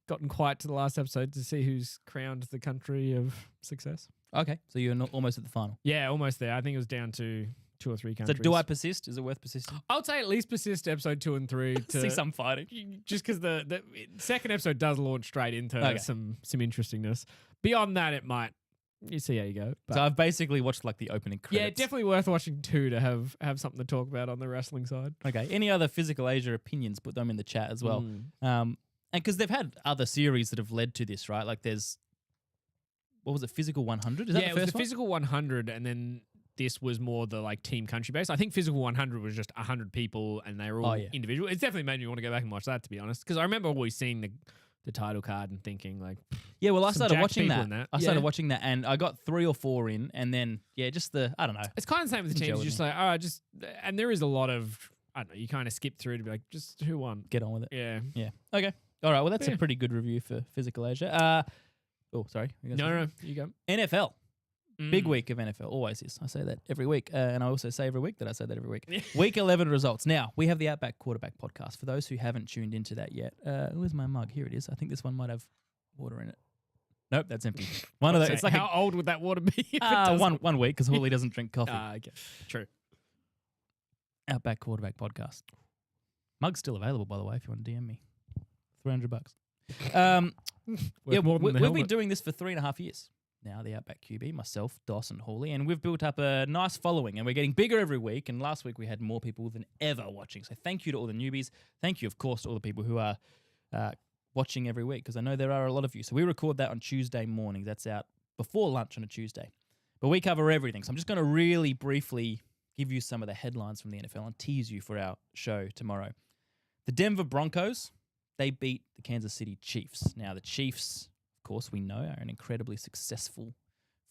Speaker 1: gotten quite to the last episode to see who's crowned the country of success.
Speaker 2: Okay, so you're not almost at the final.
Speaker 1: Yeah, almost there. I think it was down to 2 or 3 countries.
Speaker 2: So do I persist? Is it worth persisting?
Speaker 1: I would say at least persist episode 2 and 3 to
Speaker 2: see some fighting.
Speaker 1: Just because the second episode does launch straight into some interestingness. Beyond that, it might. You see how you go. But
Speaker 2: so I've basically watched like the opening credits.
Speaker 1: Yeah, definitely worth watching 2 to have something to talk about on the wrestling side.
Speaker 2: Okay. Any other Physical Asia opinions? Put them in the chat as well. And because they've had other series that have led to this, right? Like there's, what was it, Physical 100? Is that the first
Speaker 1: it was the
Speaker 2: one?
Speaker 1: Physical 100, and then this was more the like team country based. I think Physical 100 was just 100 people, and they were all individual. It's definitely made me want to go back and watch that, to be honest, because I remember always seeing the title card and thinking like,
Speaker 2: yeah, well, I started watching that. I started
Speaker 1: Yeah.
Speaker 2: watching that, and I got 3 or 4 in, and then just the I don't know.
Speaker 1: It's kind of the same with the teams. Just like, all right, and there is a lot of, I don't know, you kind of skip through to be like, just who won?
Speaker 2: Get on with it.
Speaker 1: Yeah.
Speaker 2: Yeah. Okay. All right. Well, that's a pretty good review for Physical Asia. Oh, sorry.
Speaker 1: No, you go.
Speaker 2: NFL. Big week of NFL. Always is. I say that every week. And I also say every week that I say that every week. Week 11 results. Now, we have the Outback Quarterback podcast. For those who haven't tuned into that yet, where's my mug? Here it is. I think this one might have water in it. Nope, that's empty. One of those. It's like
Speaker 1: how old would that water be?
Speaker 2: One week, because Hawley doesn't drink coffee.
Speaker 1: Okay. True.
Speaker 2: Outback Quarterback podcast. Mug's still available, by the way, if you want to DM me. $300. We've been doing this for 3.5 years now, the Outback QB, myself, Dawson, Hawley, and we've built up a nice following, and we're getting bigger every week, and last week we had more people than ever watching. So thank you to all the newbies. Thank you, of course, to all the people who are watching every week, because I know there are a lot of you. So we record that on Tuesday morning. That's out before lunch on a Tuesday. But we cover everything. So I'm just going to really briefly give you some of the headlines from the NFL and tease you for our show tomorrow. The Denver Broncos, they beat the Kansas City Chiefs. Now, the Chiefs, of course, we know, are an incredibly successful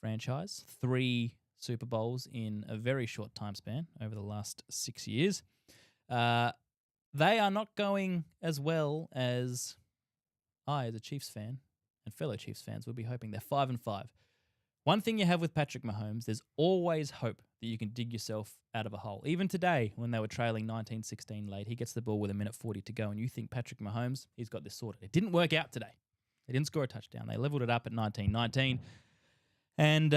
Speaker 2: franchise. 3 Super Bowls in a very short time span over the last 6 years. They are not going as well as I, as a Chiefs fan, and fellow Chiefs fans, would be hoping. They're 5-5. One thing you have with Patrick Mahomes, there's always hope that you can dig yourself out of a hole. Even today, when they were trailing 19-16 late, he gets the ball with 1:40 to go, and you think Patrick Mahomes, he's got this sorted. It didn't work out today. They didn't score a touchdown. They leveled it up at 19-19 and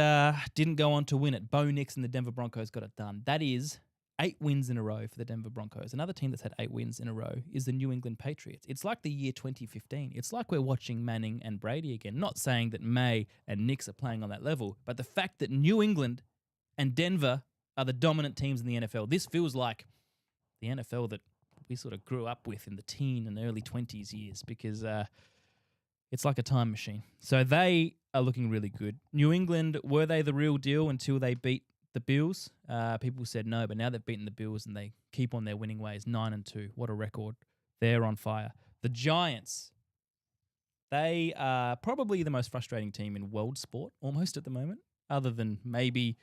Speaker 2: didn't go on to win it. Bo Nix and the Denver Broncos got it done. That is 8 wins in a row for the Denver Broncos. Another team that's had 8 wins in a row is the New England Patriots. It's like the year 2015. It's like we're watching Manning and Brady again. Not saying that May and Nix are playing on that level, but the fact that New England and Denver are the dominant teams in the NFL. This feels like the NFL that we sort of grew up with in the teen and early 20s years, because it's like a time machine. So they are looking really good. New England, were they the real deal until they beat the Bills? People said no, but now they've beaten the Bills and they keep on their winning ways. 9-2. What a record. They're on fire. The Giants, they are probably the most frustrating team in world sport almost at the moment, other than maybe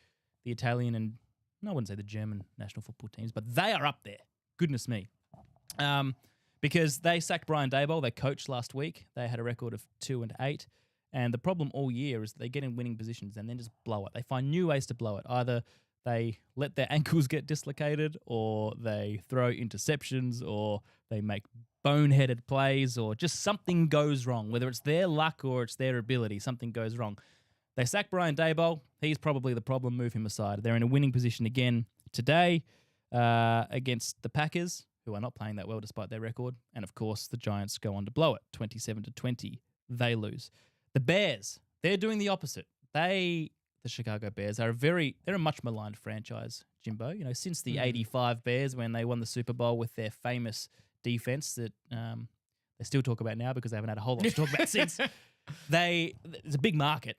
Speaker 2: the Italian and, no, I wouldn't say the German national football teams, but they are up there. Goodness me. Because they sacked Brian Daboll, their coach, last week. They had a record of 2-8. And the problem all year is they get in winning positions and then just blow it. They find new ways to blow it. Either they let their ankles get dislocated, or they throw interceptions, or they make boneheaded plays, or just something goes wrong. Whether it's their luck or it's their ability, something goes wrong. They sack Brian Daboll. He's probably the problem. Move him aside. They're in a winning position again today against the Packers, who are not playing that well despite their record. And, of course, the Giants go on to blow it, 27-20. They lose. The Bears, they're doing the opposite. The Chicago Bears, are they're a much maligned franchise, Jimbo. You know, since the 85 Bears, when they won the Super Bowl with their famous defense that they still talk about now because they haven't had a whole lot to talk about since. It's a big market,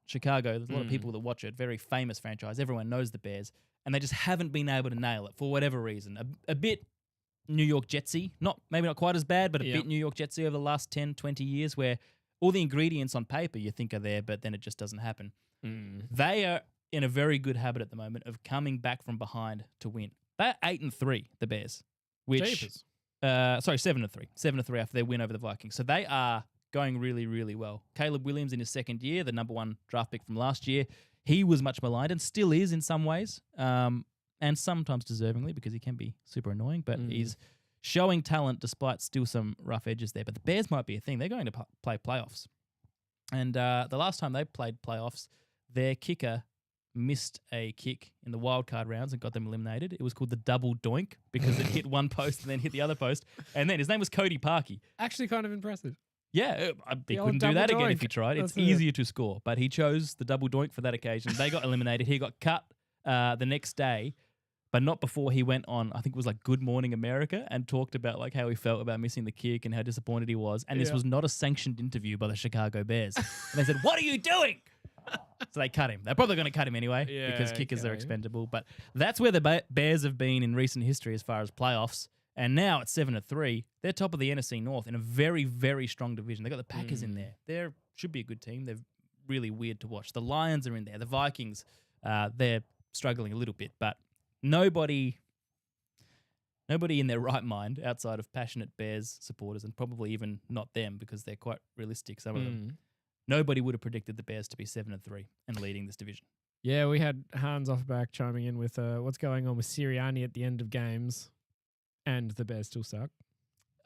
Speaker 2: Chicago. There's a lot of people that watch it. Very famous franchise. Everyone knows the Bears, and they just haven't been able to nail it for whatever reason. A bit New York Jetsy, maybe not quite as bad, but a bit New York Jetsy over the last 10, 20 years, where all the ingredients on paper you think are there, but then it just doesn't happen. They are in a very good habit at the moment of coming back from behind to win. They're 8-3, the Bears, which 7-3, 7-3 after their win over the Vikings. So they are going really, really well. Caleb Williams in his second year, the number 1 draft pick from last year, he was much maligned and still is in some ways, and sometimes deservingly because he can be super annoying, but he's showing talent despite still some rough edges there. But the Bears might be a thing. They're going to play playoffs. And the last time they played playoffs, their kicker missed a kick in the wild card rounds and got them eliminated. It was called the double doink because it hit one post and then hit the other post. And then his name was Cody Parkey.
Speaker 1: Actually kind of impressive.
Speaker 2: Yeah, he couldn't do that again if he tried. It's easier to score, but he chose the double doink for that occasion. They got eliminated. He got cut the next day, but not before he went on, I think it was like Good Morning America, and talked about like how he felt about missing the kick and how disappointed he was. And this was not a sanctioned interview by the Chicago Bears. And they said, "What are you doing?" So they cut him. They're probably going to cut him anyway because kickers are expendable. But that's where the Bears have been in recent history as far as playoffs. And now at 7-3, they're top of the NFC North in a very, very strong division. They've got the Packers in there. They should be a good team. They're really weird to watch. The Lions are in there. The Vikings, they're struggling a little bit. But nobody in their right mind outside of passionate Bears supporters, and probably even not them because they're quite realistic, some of them, nobody would have predicted the Bears to be 7-3 and leading this division.
Speaker 1: Yeah, we had Hans Offerback chiming in with what's going on with Sirianni at the end of games, and the Bears still suck.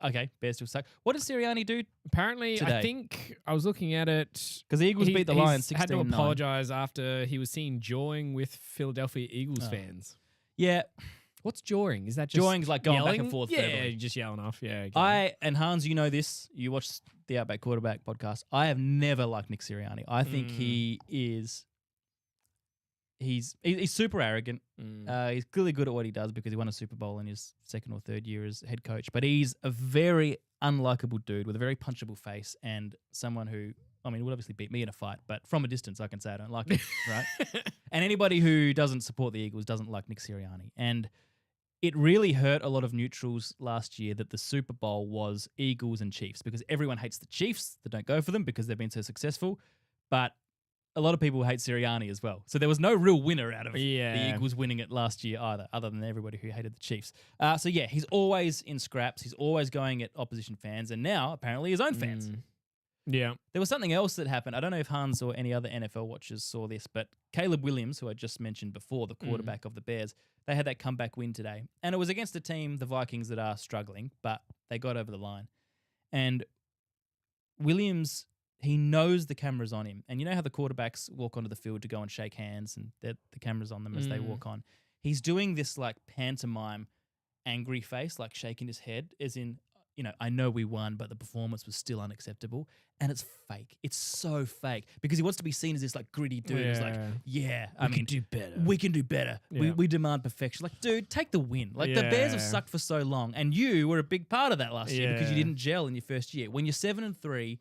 Speaker 2: Okay, Bears still suck. What does Sirianni do?
Speaker 1: Apparently,
Speaker 2: today?
Speaker 1: I think I was looking at it
Speaker 2: because the Eagles beat the Lions 16-9.
Speaker 1: Had to apologize after he was seen jawing with Philadelphia Eagles fans.
Speaker 2: Yeah.
Speaker 1: What's jawing? Is that just
Speaker 2: jawing's like going
Speaker 1: yelling?
Speaker 2: back and forth?
Speaker 1: Yeah,
Speaker 2: verbally.
Speaker 1: just yelling off. Yeah. Okay.
Speaker 2: And Hans, you know this. You watch the Outback Quarterback podcast. I have never liked Nick Sirianni. I think he's super arrogant. He's clearly good at what he does because he won a Super Bowl in his second or third year as head coach. But he's a very unlikable dude with a very punchable face and someone who, I mean, would obviously beat me in a fight, but from a distance I can say I don't like him, right? And anybody who doesn't support the Eagles doesn't like Nick Sirianni. And it really hurt a lot of neutrals last year that the Super Bowl was Eagles and Chiefs because everyone hates the Chiefs that don't go for them because they've been so successful. But a lot of people hate Sirianni as well. So there was no real winner out of the Eagles winning it last year either, other than everybody who hated the Chiefs. So yeah, he's always in scraps. He's always going at opposition fans and now apparently his own fans.
Speaker 1: Yeah.
Speaker 2: There was something else that happened. I don't know if Hans or any other NFL watchers saw this, but Caleb Williams, who I just mentioned before, the quarterback of the Bears, they had that comeback win today. And it was against a team, the Vikings, that are struggling, but they got over the line. And Williams, he knows the camera's on him. And you know how the quarterbacks walk onto the field to go and shake hands and the camera's on them as they walk on? He's doing this like pantomime angry face, like shaking his head, as in, you know, I know we won, but the performance was still unacceptable. And it's fake. It's so fake because he wants to be seen as this like gritty dude who's like, I mean,
Speaker 1: do better.
Speaker 2: We can do better.
Speaker 1: Yeah.
Speaker 2: We demand perfection. Like, dude, take the win. Like the Bears have sucked for so long, and you were a big part of that last year because you didn't gel in your first year. When you're 7-3,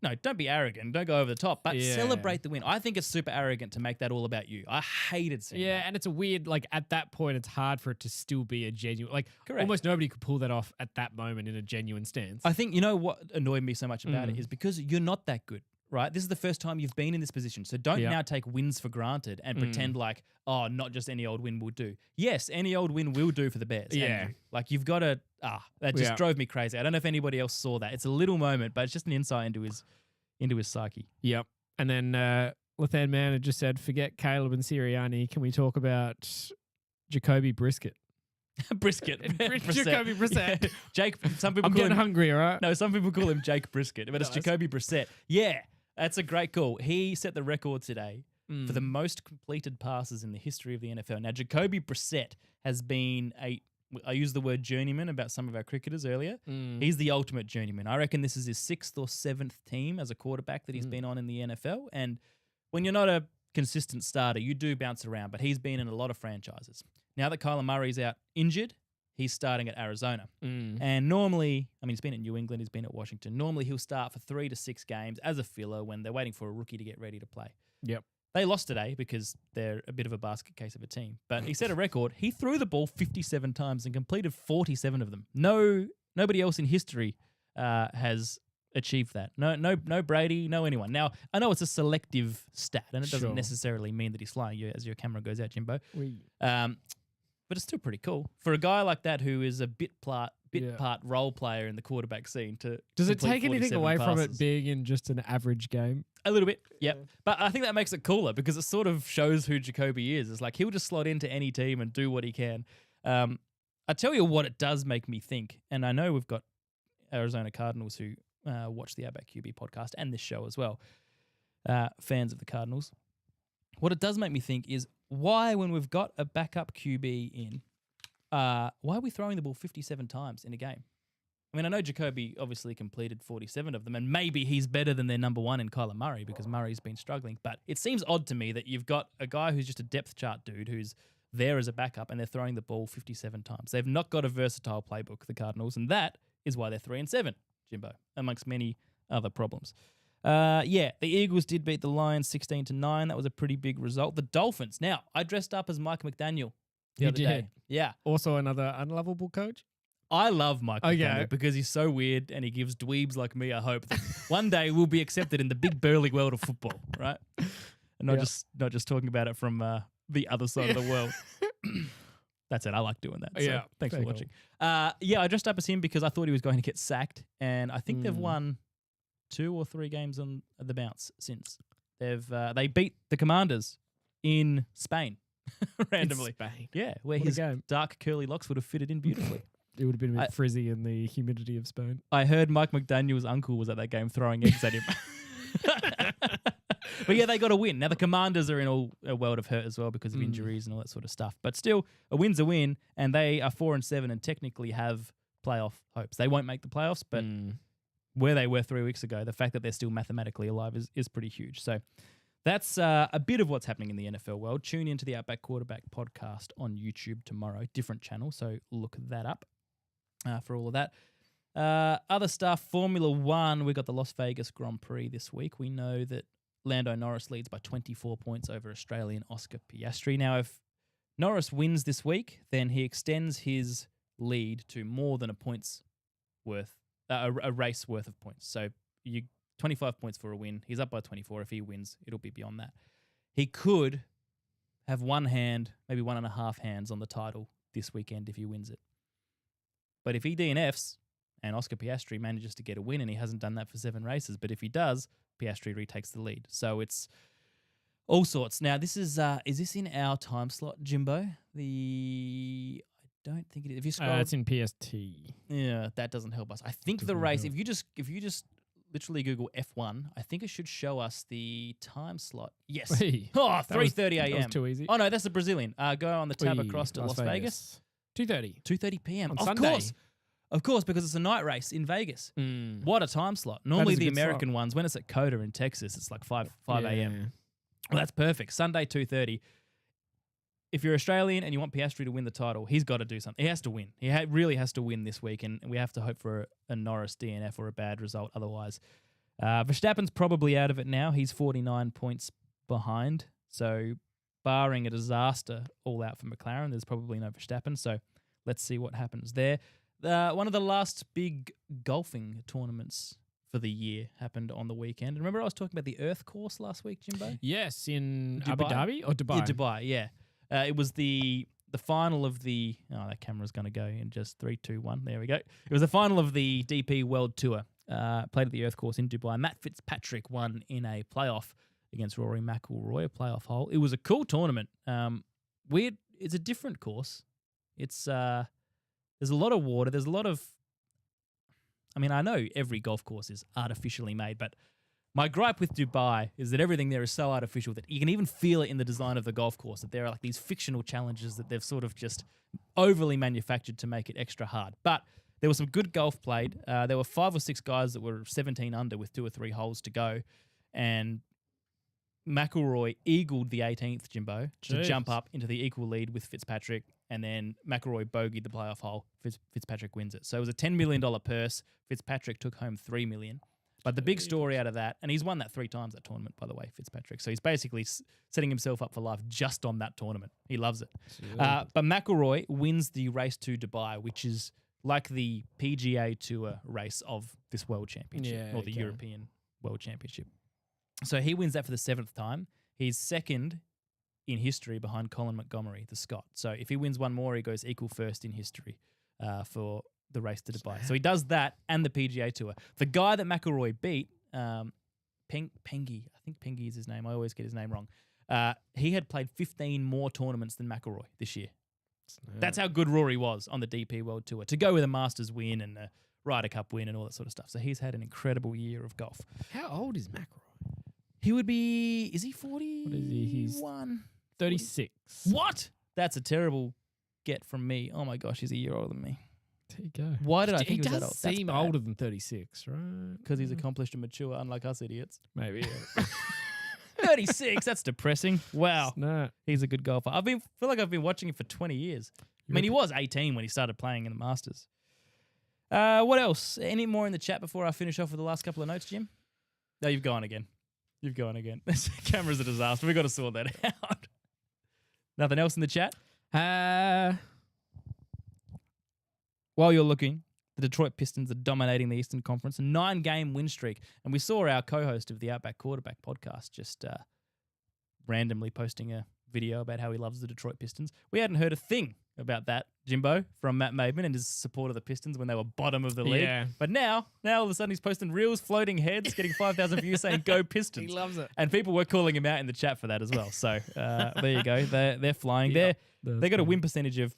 Speaker 2: no, don't be arrogant. Don't go over the top, but celebrate the win. I think it's super arrogant to make that all about you. I hated seeing that.
Speaker 1: And it's a weird, like, at that point, it's hard for it to still be a genuine, like,
Speaker 2: Correct.
Speaker 1: Almost nobody could pull that off at that moment in a genuine stance.
Speaker 2: I think, you know what annoyed me so much about it is because you're not that good, right? This is the first time you've been in this position. So don't now take wins for granted and pretend like, oh, not just any old win will do. Yes, any old win will do for the Bears.
Speaker 1: Yeah.
Speaker 2: And like, you've got to, that just drove me crazy. I don't know if anybody else saw that. It's a little moment, but it's just an insight into his psyche.
Speaker 1: Yep. And then Lathan Man had just said, forget Caleb and Sirianni. Can we talk about Jacoby Brisket?
Speaker 2: Brisket.
Speaker 1: Jacoby Brissett.
Speaker 2: Yeah. Jake, some people
Speaker 1: I'm
Speaker 2: call
Speaker 1: getting
Speaker 2: him
Speaker 1: hungry, all right?
Speaker 2: No, some people call him Jake Brisket, but it's Jacoby Brissett. Yeah, that's a great call. He set the record today for the most completed passes in the history of the NFL. Now, Jacoby Brissett has been I used the word journeyman about some of our cricketers earlier. He's the ultimate journeyman. I reckon this is his 6th or 7th team as a quarterback that he's been on in the NFL. And when you're not a consistent starter, you do bounce around, but he's been in a lot of franchises. Now that Kyler Murray's out injured, he's starting at Arizona.
Speaker 1: Mm.
Speaker 2: And normally, I mean, he's been at New England, he's been at Washington. Normally, he'll start for 3 to 6 games as a filler when they're waiting for a rookie to get ready to play.
Speaker 1: Yep.
Speaker 2: They lost today because they're a bit of a basket case of a team. But he set a record. He threw the ball 57 times and completed 47 of them. Nobody else in history has achieved that. No Brady, no anyone. Now, I know it's a selective stat, and it doesn't necessarily mean that he's flying you as your camera goes out, Jimbo. But it's still pretty cool for a guy like that who is a bit part role player in the quarterback scene.
Speaker 1: Does it take anything away from it being in just an average game?
Speaker 2: A little bit, yep. Yeah. But I think that makes it cooler because it sort of shows who Jacoby is. It's like he'll just slot into any team and do what he can. I tell you what it does make me think, and I know we've got Arizona Cardinals who watch the Outback QB podcast and this show as well, fans of the Cardinals. What it does make me think is why, when we've got a backup QB in, why are we throwing the ball 57 times in a game? I mean, I know Jacoby obviously completed 47 of them, and maybe he's better than their number one in Kyler Murray because Murray's been struggling. But it seems odd to me that you've got a guy who's just a depth chart dude who's there as a backup, and they're throwing the ball 57 times. They've not got a versatile playbook, the Cardinals, and that is why they're 3-7, Jimbo, amongst many other problems. The Eagles did beat the Lions 16-9. That was a pretty big result. The Dolphins. Now, I dressed up as Mike McDaniel the other day. Yeah.
Speaker 1: Also another unlovable coach?
Speaker 2: I love Mike McDaniel because he's so weird and he gives dweebs like me a hope that one day we'll be accepted in the big burly world of football, right? And not just talking about it from the other side of the world. That's it. I like doing that. So thanks for watching. I dressed up as him because I thought he was going to get sacked, and I think they've won 2 or 3 games on the bounce since. They beat the Commanders in Spain randomly.
Speaker 1: In Spain.
Speaker 2: Yeah, where his dark curly locks would have fitted in beautifully.
Speaker 1: It would have been a bit frizzy in the humidity of Spain.
Speaker 2: I heard Mike McDaniel's uncle was at that game throwing eggs at him. But yeah, they got a win. Now the Commanders are in a world of hurt as well because of injuries and all that sort of stuff. But still, a win's a win, and they are 4-7 and technically have playoff hopes. They won't make the playoffs, but where they were 3 weeks ago, the fact that they're still mathematically alive is pretty huge. So that's a bit of what's happening in the NFL world. Tune into the Outback Quarterback podcast on YouTube tomorrow. Different channel, so look that up for all of that. Other stuff, Formula One, we got the Las Vegas Grand Prix this week. We know that Lando Norris leads by 24 points over Australian Oscar Piastri. Now, if Norris wins this week, then he extends his lead to more than a race worth of points. So 25 points for a win. He's up by 24. If he wins, it'll be beyond that. He could have one hand, maybe 1.5 hands on the title this weekend if he wins it. But if he DNFs and Oscar Piastri manages to get a win, and he hasn't done that for 7 races, but if he does, Piastri retakes the lead. So it's all sorts. Now, this is this in our time slot, Jimbo? I don't think it is. If you scroll,
Speaker 1: it's in PST.
Speaker 2: Yeah, that doesn't help us. I think the race, if you just literally Google F1, I think it should show us the time slot. Yes. 3:30 a.m.
Speaker 1: That was too easy.
Speaker 2: Oh, no, that's the Brazilian. Go on the tab across to Las Vegas.
Speaker 1: 2:30
Speaker 2: p.m.
Speaker 1: On Sunday.
Speaker 2: Of course, because it's a night race in Vegas. What a time slot. Normally the American ones, when it's at Coda in Texas, it's like 5 a.m. Well, that's perfect. Sunday, 2:30. If you're Australian and you want Piastri to win the title, he's got to do something. He has to win. He really has to win this week, and we have to hope for a Norris DNF or a bad result otherwise. Verstappen's probably out of it now. He's 49 points behind. So barring a disaster all out for McLaren, there's probably no Verstappen. So let's see what happens there. One of the last big golfing tournaments for the year happened on the weekend. And remember I was talking about the Earth course last week, Jimbo?
Speaker 1: Yes, in Abu Dhabi or Dubai?
Speaker 2: Yeah, Dubai, yeah. It was the final of the... Oh, that camera's going to go in just 3, 2, 1. There we go. It was the final of the DP World Tour. Played at the Earth course in Dubai. Matt Fitzpatrick won in a playoff against Rory McIlroy, a playoff hole. It was a cool tournament. Weird. It's a different course. It's... There's a lot of water. There's a lot of... I mean, I know every golf course is artificially made, but my gripe with Dubai is that everything there is so artificial that you can even feel it in the design of the golf course, that there are like these fictional challenges that they've sort of just overly manufactured to make it extra hard. But there was some good golf played. There were 5 or 6 guys that were 17 under with 2 or 3 holes to go, and McIlroy eagled the 18th, Jimbo, to jump up into the equal lead with Fitzpatrick, and then McIlroy bogeyed the playoff hole. Fitzpatrick wins it. So it was a $10 million purse. Fitzpatrick took home $3 million. But the big story out of that, and he's won that 3 times, that tournament, by the way, Fitzpatrick. So he's basically setting himself up for life just on that tournament. He loves it. But McIlroy wins the race to Dubai, which is like the PGA Tour race of this World Championship, or the European World Championship. So he wins that for the 7th time. He's second in history behind Colin Montgomery, the Scot. So if he wins one more, he goes equal first in history for the race to Dubai. So he does that and the PGA Tour. The guy that McIlroy beat, Pengi, I think Pengi is his name. I always get his name wrong. He had played 15 more tournaments than McIlroy this year. That's how good Rory was on the DP World Tour, to go with a Masters win and a Ryder Cup win and all that sort of stuff. So he's had an incredible year of golf.
Speaker 1: How old is McIlroy?
Speaker 2: He would be, is he 40?
Speaker 1: What is he? He's 36.
Speaker 2: What? That's a terrible get from me. Oh my gosh, he's a year older than me.
Speaker 1: There you go.
Speaker 2: Why did I think he was
Speaker 1: does
Speaker 2: that old?
Speaker 1: seem older than 36, right?
Speaker 2: Because he's accomplished and mature, unlike us idiots.
Speaker 1: Maybe, yeah.
Speaker 2: 36, that's depressing. Wow.
Speaker 1: No.
Speaker 2: He's a good golfer. Feel like I've been watching him for 20 years. I mean, he was 18 when he started playing in the Masters. What else? Any more in the chat before I finish off with the last couple of notes, Jim? No, you've gone again. This camera's a disaster. We've got to sort that out. Nothing else in the chat? While you're looking, the Detroit Pistons are dominating the Eastern Conference, a 9-game win streak. And we saw our co-host of the Outback Quarterback podcast just randomly posting a video about how he loves the Detroit Pistons. We hadn't heard a thing about that, Jimbo, from Matt Maidman and his support of the Pistons when they were bottom of the league.
Speaker 1: Yeah.
Speaker 2: But now all of a sudden he's posting reels, floating heads, getting 5,000 views saying go Pistons.
Speaker 1: He loves it.
Speaker 2: And people were calling him out in the chat for that as well. So there you go. They're flying.
Speaker 1: Yeah,
Speaker 2: They got a win percentage of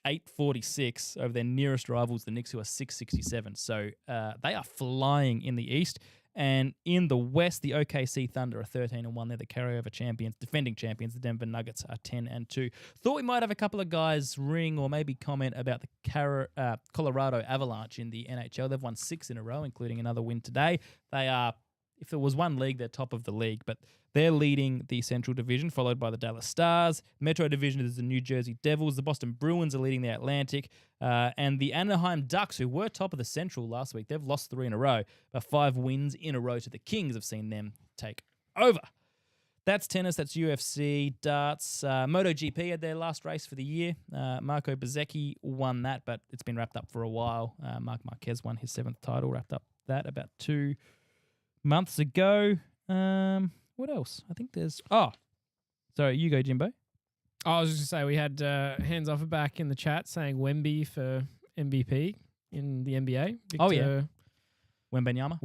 Speaker 2: 846 over their nearest rivals, the Knicks, who are 667. So they are flying in the East. And in the West, the OKC Thunder are 13-1. They're the carryover champions, defending champions. The Denver Nuggets are 10-2. Thought we might have a couple of guys ring or maybe comment about the Colorado Avalanche in the NHL. They've won 6 in a row, including another win today. They are, if there was one league, they're top of the league, but they're leading the Central Division, followed by the Dallas Stars. Metro Division is the New Jersey Devils. The Boston Bruins are leading the Atlantic. And the Anaheim Ducks, who were top of the Central last week, they've lost 3 in a row. But 5 wins in a row to the Kings have seen them take over. That's tennis. That's UFC, darts. MotoGP had their last race for the year. Marco Bezzecchi won that, but it's been wrapped up for a while. Marc Marquez won his 7th title, wrapped up that about 2 months ago. What else? I think there's... Oh, sorry, you go, Jimbo.
Speaker 1: I was just going to say, we had Hands Off back in the chat saying Wemby for MVP in the NBA.
Speaker 2: Victor yeah. Wembanyama.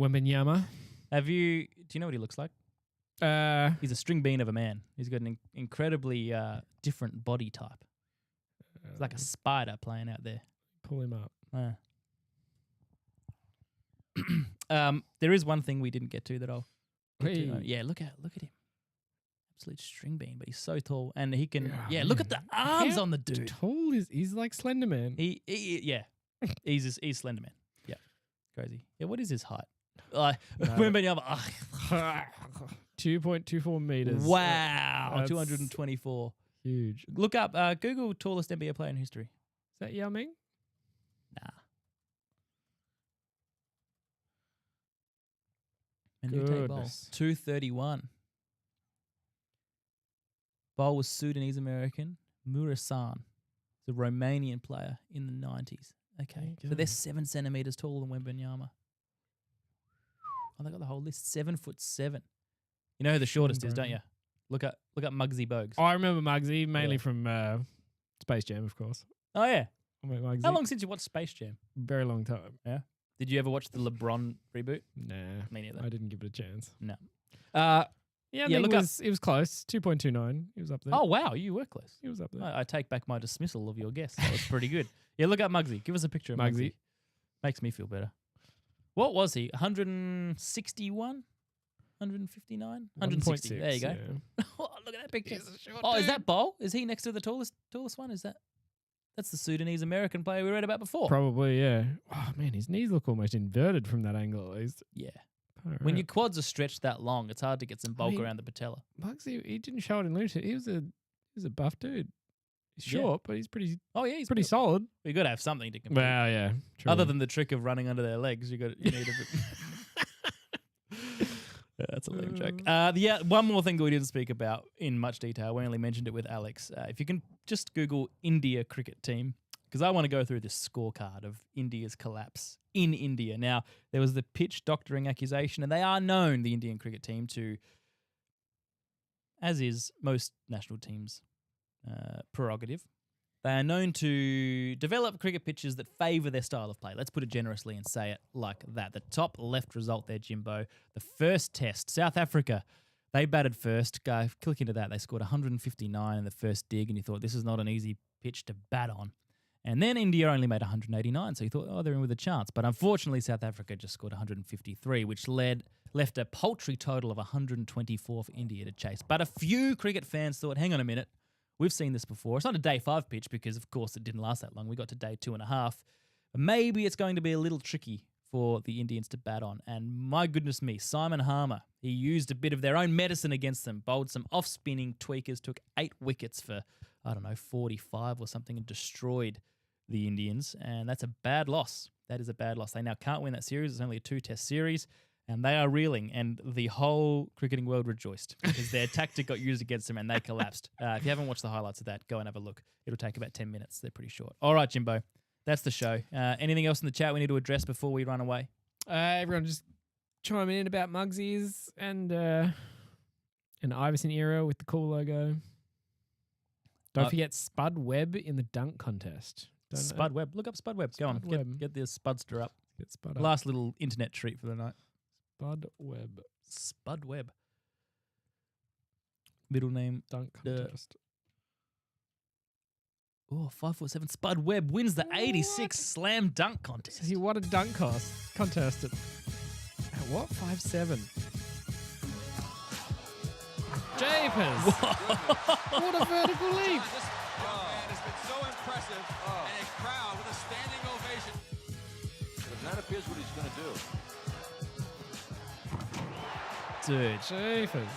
Speaker 2: Do you know what he looks like? He's a string bean of a man. He's got an incredibly different body type. He's like a spider playing out there.
Speaker 1: Pull him up.
Speaker 2: There is one thing we didn't get to that I'll...
Speaker 1: Hey.
Speaker 2: Yeah, look at him. Absolute string bean, but he's so tall, and he can. Yeah, look at the arms on the dude.
Speaker 1: Tall is he's like Slender Man.
Speaker 2: Yeah, he's Slender Man. Yeah, crazy. Yeah, what is his height?
Speaker 1: 2.24 meters.
Speaker 2: Wow, 224.
Speaker 1: Huge.
Speaker 2: Look up. Google tallest NBA player in history.
Speaker 1: Is that Yao Ming?
Speaker 2: Nah. Bowl, 231. Bowl was Sudanese-American. Murasan, the Romanian player in the 90s. Okay, so they're 7 centimeters taller than Wembanyama. Oh, they got the whole list. 7'7". You know who the shortest is, don't you? Look up Muggsy Bogues.
Speaker 1: Oh, I remember Muggsy, mainly from Space Jam, of course.
Speaker 2: Oh yeah.
Speaker 1: How
Speaker 2: long since you watched Space Jam?
Speaker 1: Very long time.
Speaker 2: Yeah. Did you ever watch the LeBron reboot?
Speaker 1: Nah.
Speaker 2: Me neither.
Speaker 1: I didn't give it a chance.
Speaker 2: No.
Speaker 1: Look up. It was close. 2.29. He was up there.
Speaker 2: Oh, wow. You were close.
Speaker 1: He was up there.
Speaker 2: I take back my dismissal of your guess. That was pretty good. Yeah, look up Muggsy. Give us a picture of Muggsy. Makes me feel better. What was he? 161? 159? 160. There you go. Yeah. Oh, look at that picture. Is that Bowl? Is he next to the tallest one? That's the Sudanese-American player we read about before.
Speaker 1: Probably, yeah. Oh, man, his knees look almost inverted from that angle, at least.
Speaker 2: Yeah. When your quads are stretched that long, it's hard to get some bulk around the patella.
Speaker 1: Muggsy, he didn't show it in literature. He was a buff dude. He's short, but he's pretty.
Speaker 2: Oh yeah, he's
Speaker 1: pretty solid.
Speaker 2: You got to have something to compete.
Speaker 1: Well, yeah. True.
Speaker 2: Other than the trick of running under their legs, you need a bit. Yeah, that's a lame joke. One more thing that we didn't speak about in much detail. We only mentioned it with Alex. If you can just Google India cricket team, because I want to go through this scorecard of India's collapse in India. Now, there was the pitch doctoring accusation, and they are known, the Indian cricket team, to, as is most national teams' prerogative, they are known to develop cricket pitches that favour their style of play. Let's put it generously and say it like that. The top left result there, Jimbo. The first test, South Africa, they batted first. Go click into that. They scored 159 in the first dig, and you thought this is not an easy pitch to bat on. And then India only made 189, so you thought, oh, they're in with a chance. But unfortunately, South Africa just scored 153, which left a paltry total of 124 for India to chase. But a few cricket fans thought, hang on a minute, we've seen this before. It's not a day 5 pitch because, of course, it didn't last that long. We got to day 2.5. Maybe it's going to be a little tricky for the Indians to bat on. And my goodness me, Simon Harmer, he used a bit of their own medicine against them, bowled some off-spinning tweakers, took 8 wickets for, 45 or something, and destroyed the Indians. And that's a bad loss. That is a bad loss. They now can't win that series. It's only a 2-test series. And they are reeling, and the whole cricketing world rejoiced because their tactic got used against them and they collapsed. If you haven't watched the highlights of that, go and have a look. It'll take about 10 minutes. They're pretty short. All right, Jimbo, that's the show. Anything else in the chat we need to address before we run away?
Speaker 1: Everyone just chiming in about Muggsy's and Iverson era with the cool logo. Don't forget Spud Webb in the dunk contest.
Speaker 2: Spud Webb. Look up Spud Webb. Go on. Get the Spudster up.
Speaker 1: Get Spud up.
Speaker 2: Last little internet treat for the night.
Speaker 1: Spud Webb.
Speaker 2: Middle name.
Speaker 1: Dunk contest.
Speaker 2: 5'7". Spud Webb wins the 86 slam dunk contest.
Speaker 1: He won a dunk contest at what? 5'7". Japers. What a vertical leap.
Speaker 4: This man has been so impressive, and a crowd with a standing ovation. But that appears what he's going to do.
Speaker 2: Dude.
Speaker 1: Japers.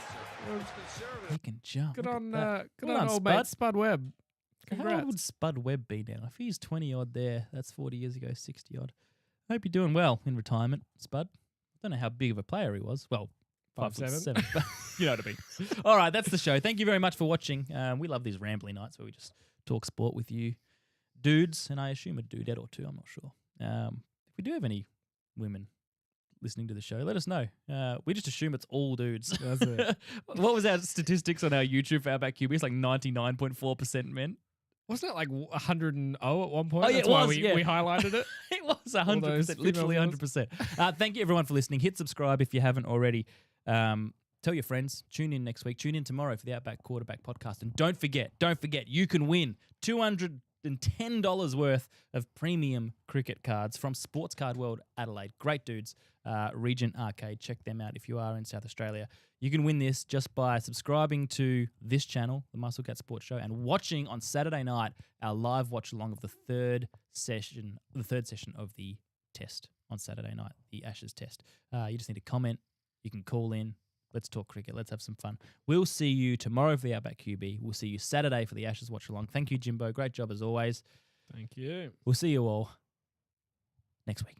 Speaker 2: He can jump.
Speaker 1: Good on
Speaker 2: Spud.
Speaker 1: old mate Spud Webb. Congrats.
Speaker 2: How old would Spud Webb be now? If he's 20-odd there, that's 40 years ago, 60-odd. I hope you're doing well in retirement, Spud. I don't know how big of a player he was. Well, 5'7", but you know what I mean. All right, that's the show. Thank you very much for watching. We love these rambly nights where we just talk sport with you dudes, and I assume a dudette or two, I'm not sure. If we do have any women listening to the show, let us know. We just assume it's all dudes.
Speaker 1: That's it.
Speaker 2: What was our statistics on our YouTube for Outback QB? It's like 99.4% men.
Speaker 1: Wasn't it like 100 at one point?
Speaker 2: Oh, yeah,
Speaker 1: That's
Speaker 2: it
Speaker 1: why
Speaker 2: was,
Speaker 1: we highlighted it.
Speaker 2: It was 100%, literally 100%. Thank you, everyone, for listening. Hit subscribe if you haven't already. Tell your friends. Tune in next week. Tune in tomorrow for the Outback Quarterback Podcast. And don't forget, you can win $210 worth of premium cricket cards from Sports Card World Adelaide. Great dudes. Regent Arcade. Check them out if you are in South Australia. You can win this just by subscribing to this channel, the Muscle Cat Sports Show, and watching on Saturday night our live watch along of the third session of the test on Saturday night, the Ashes test. You just need to comment. You can call in. Let's talk cricket. Let's have some fun. We'll see you tomorrow for the Outback QB. We'll see you Saturday for the Ashes watch along. Thank you, Jimbo. Great job as always.
Speaker 1: Thank you.
Speaker 2: We'll see you all next week.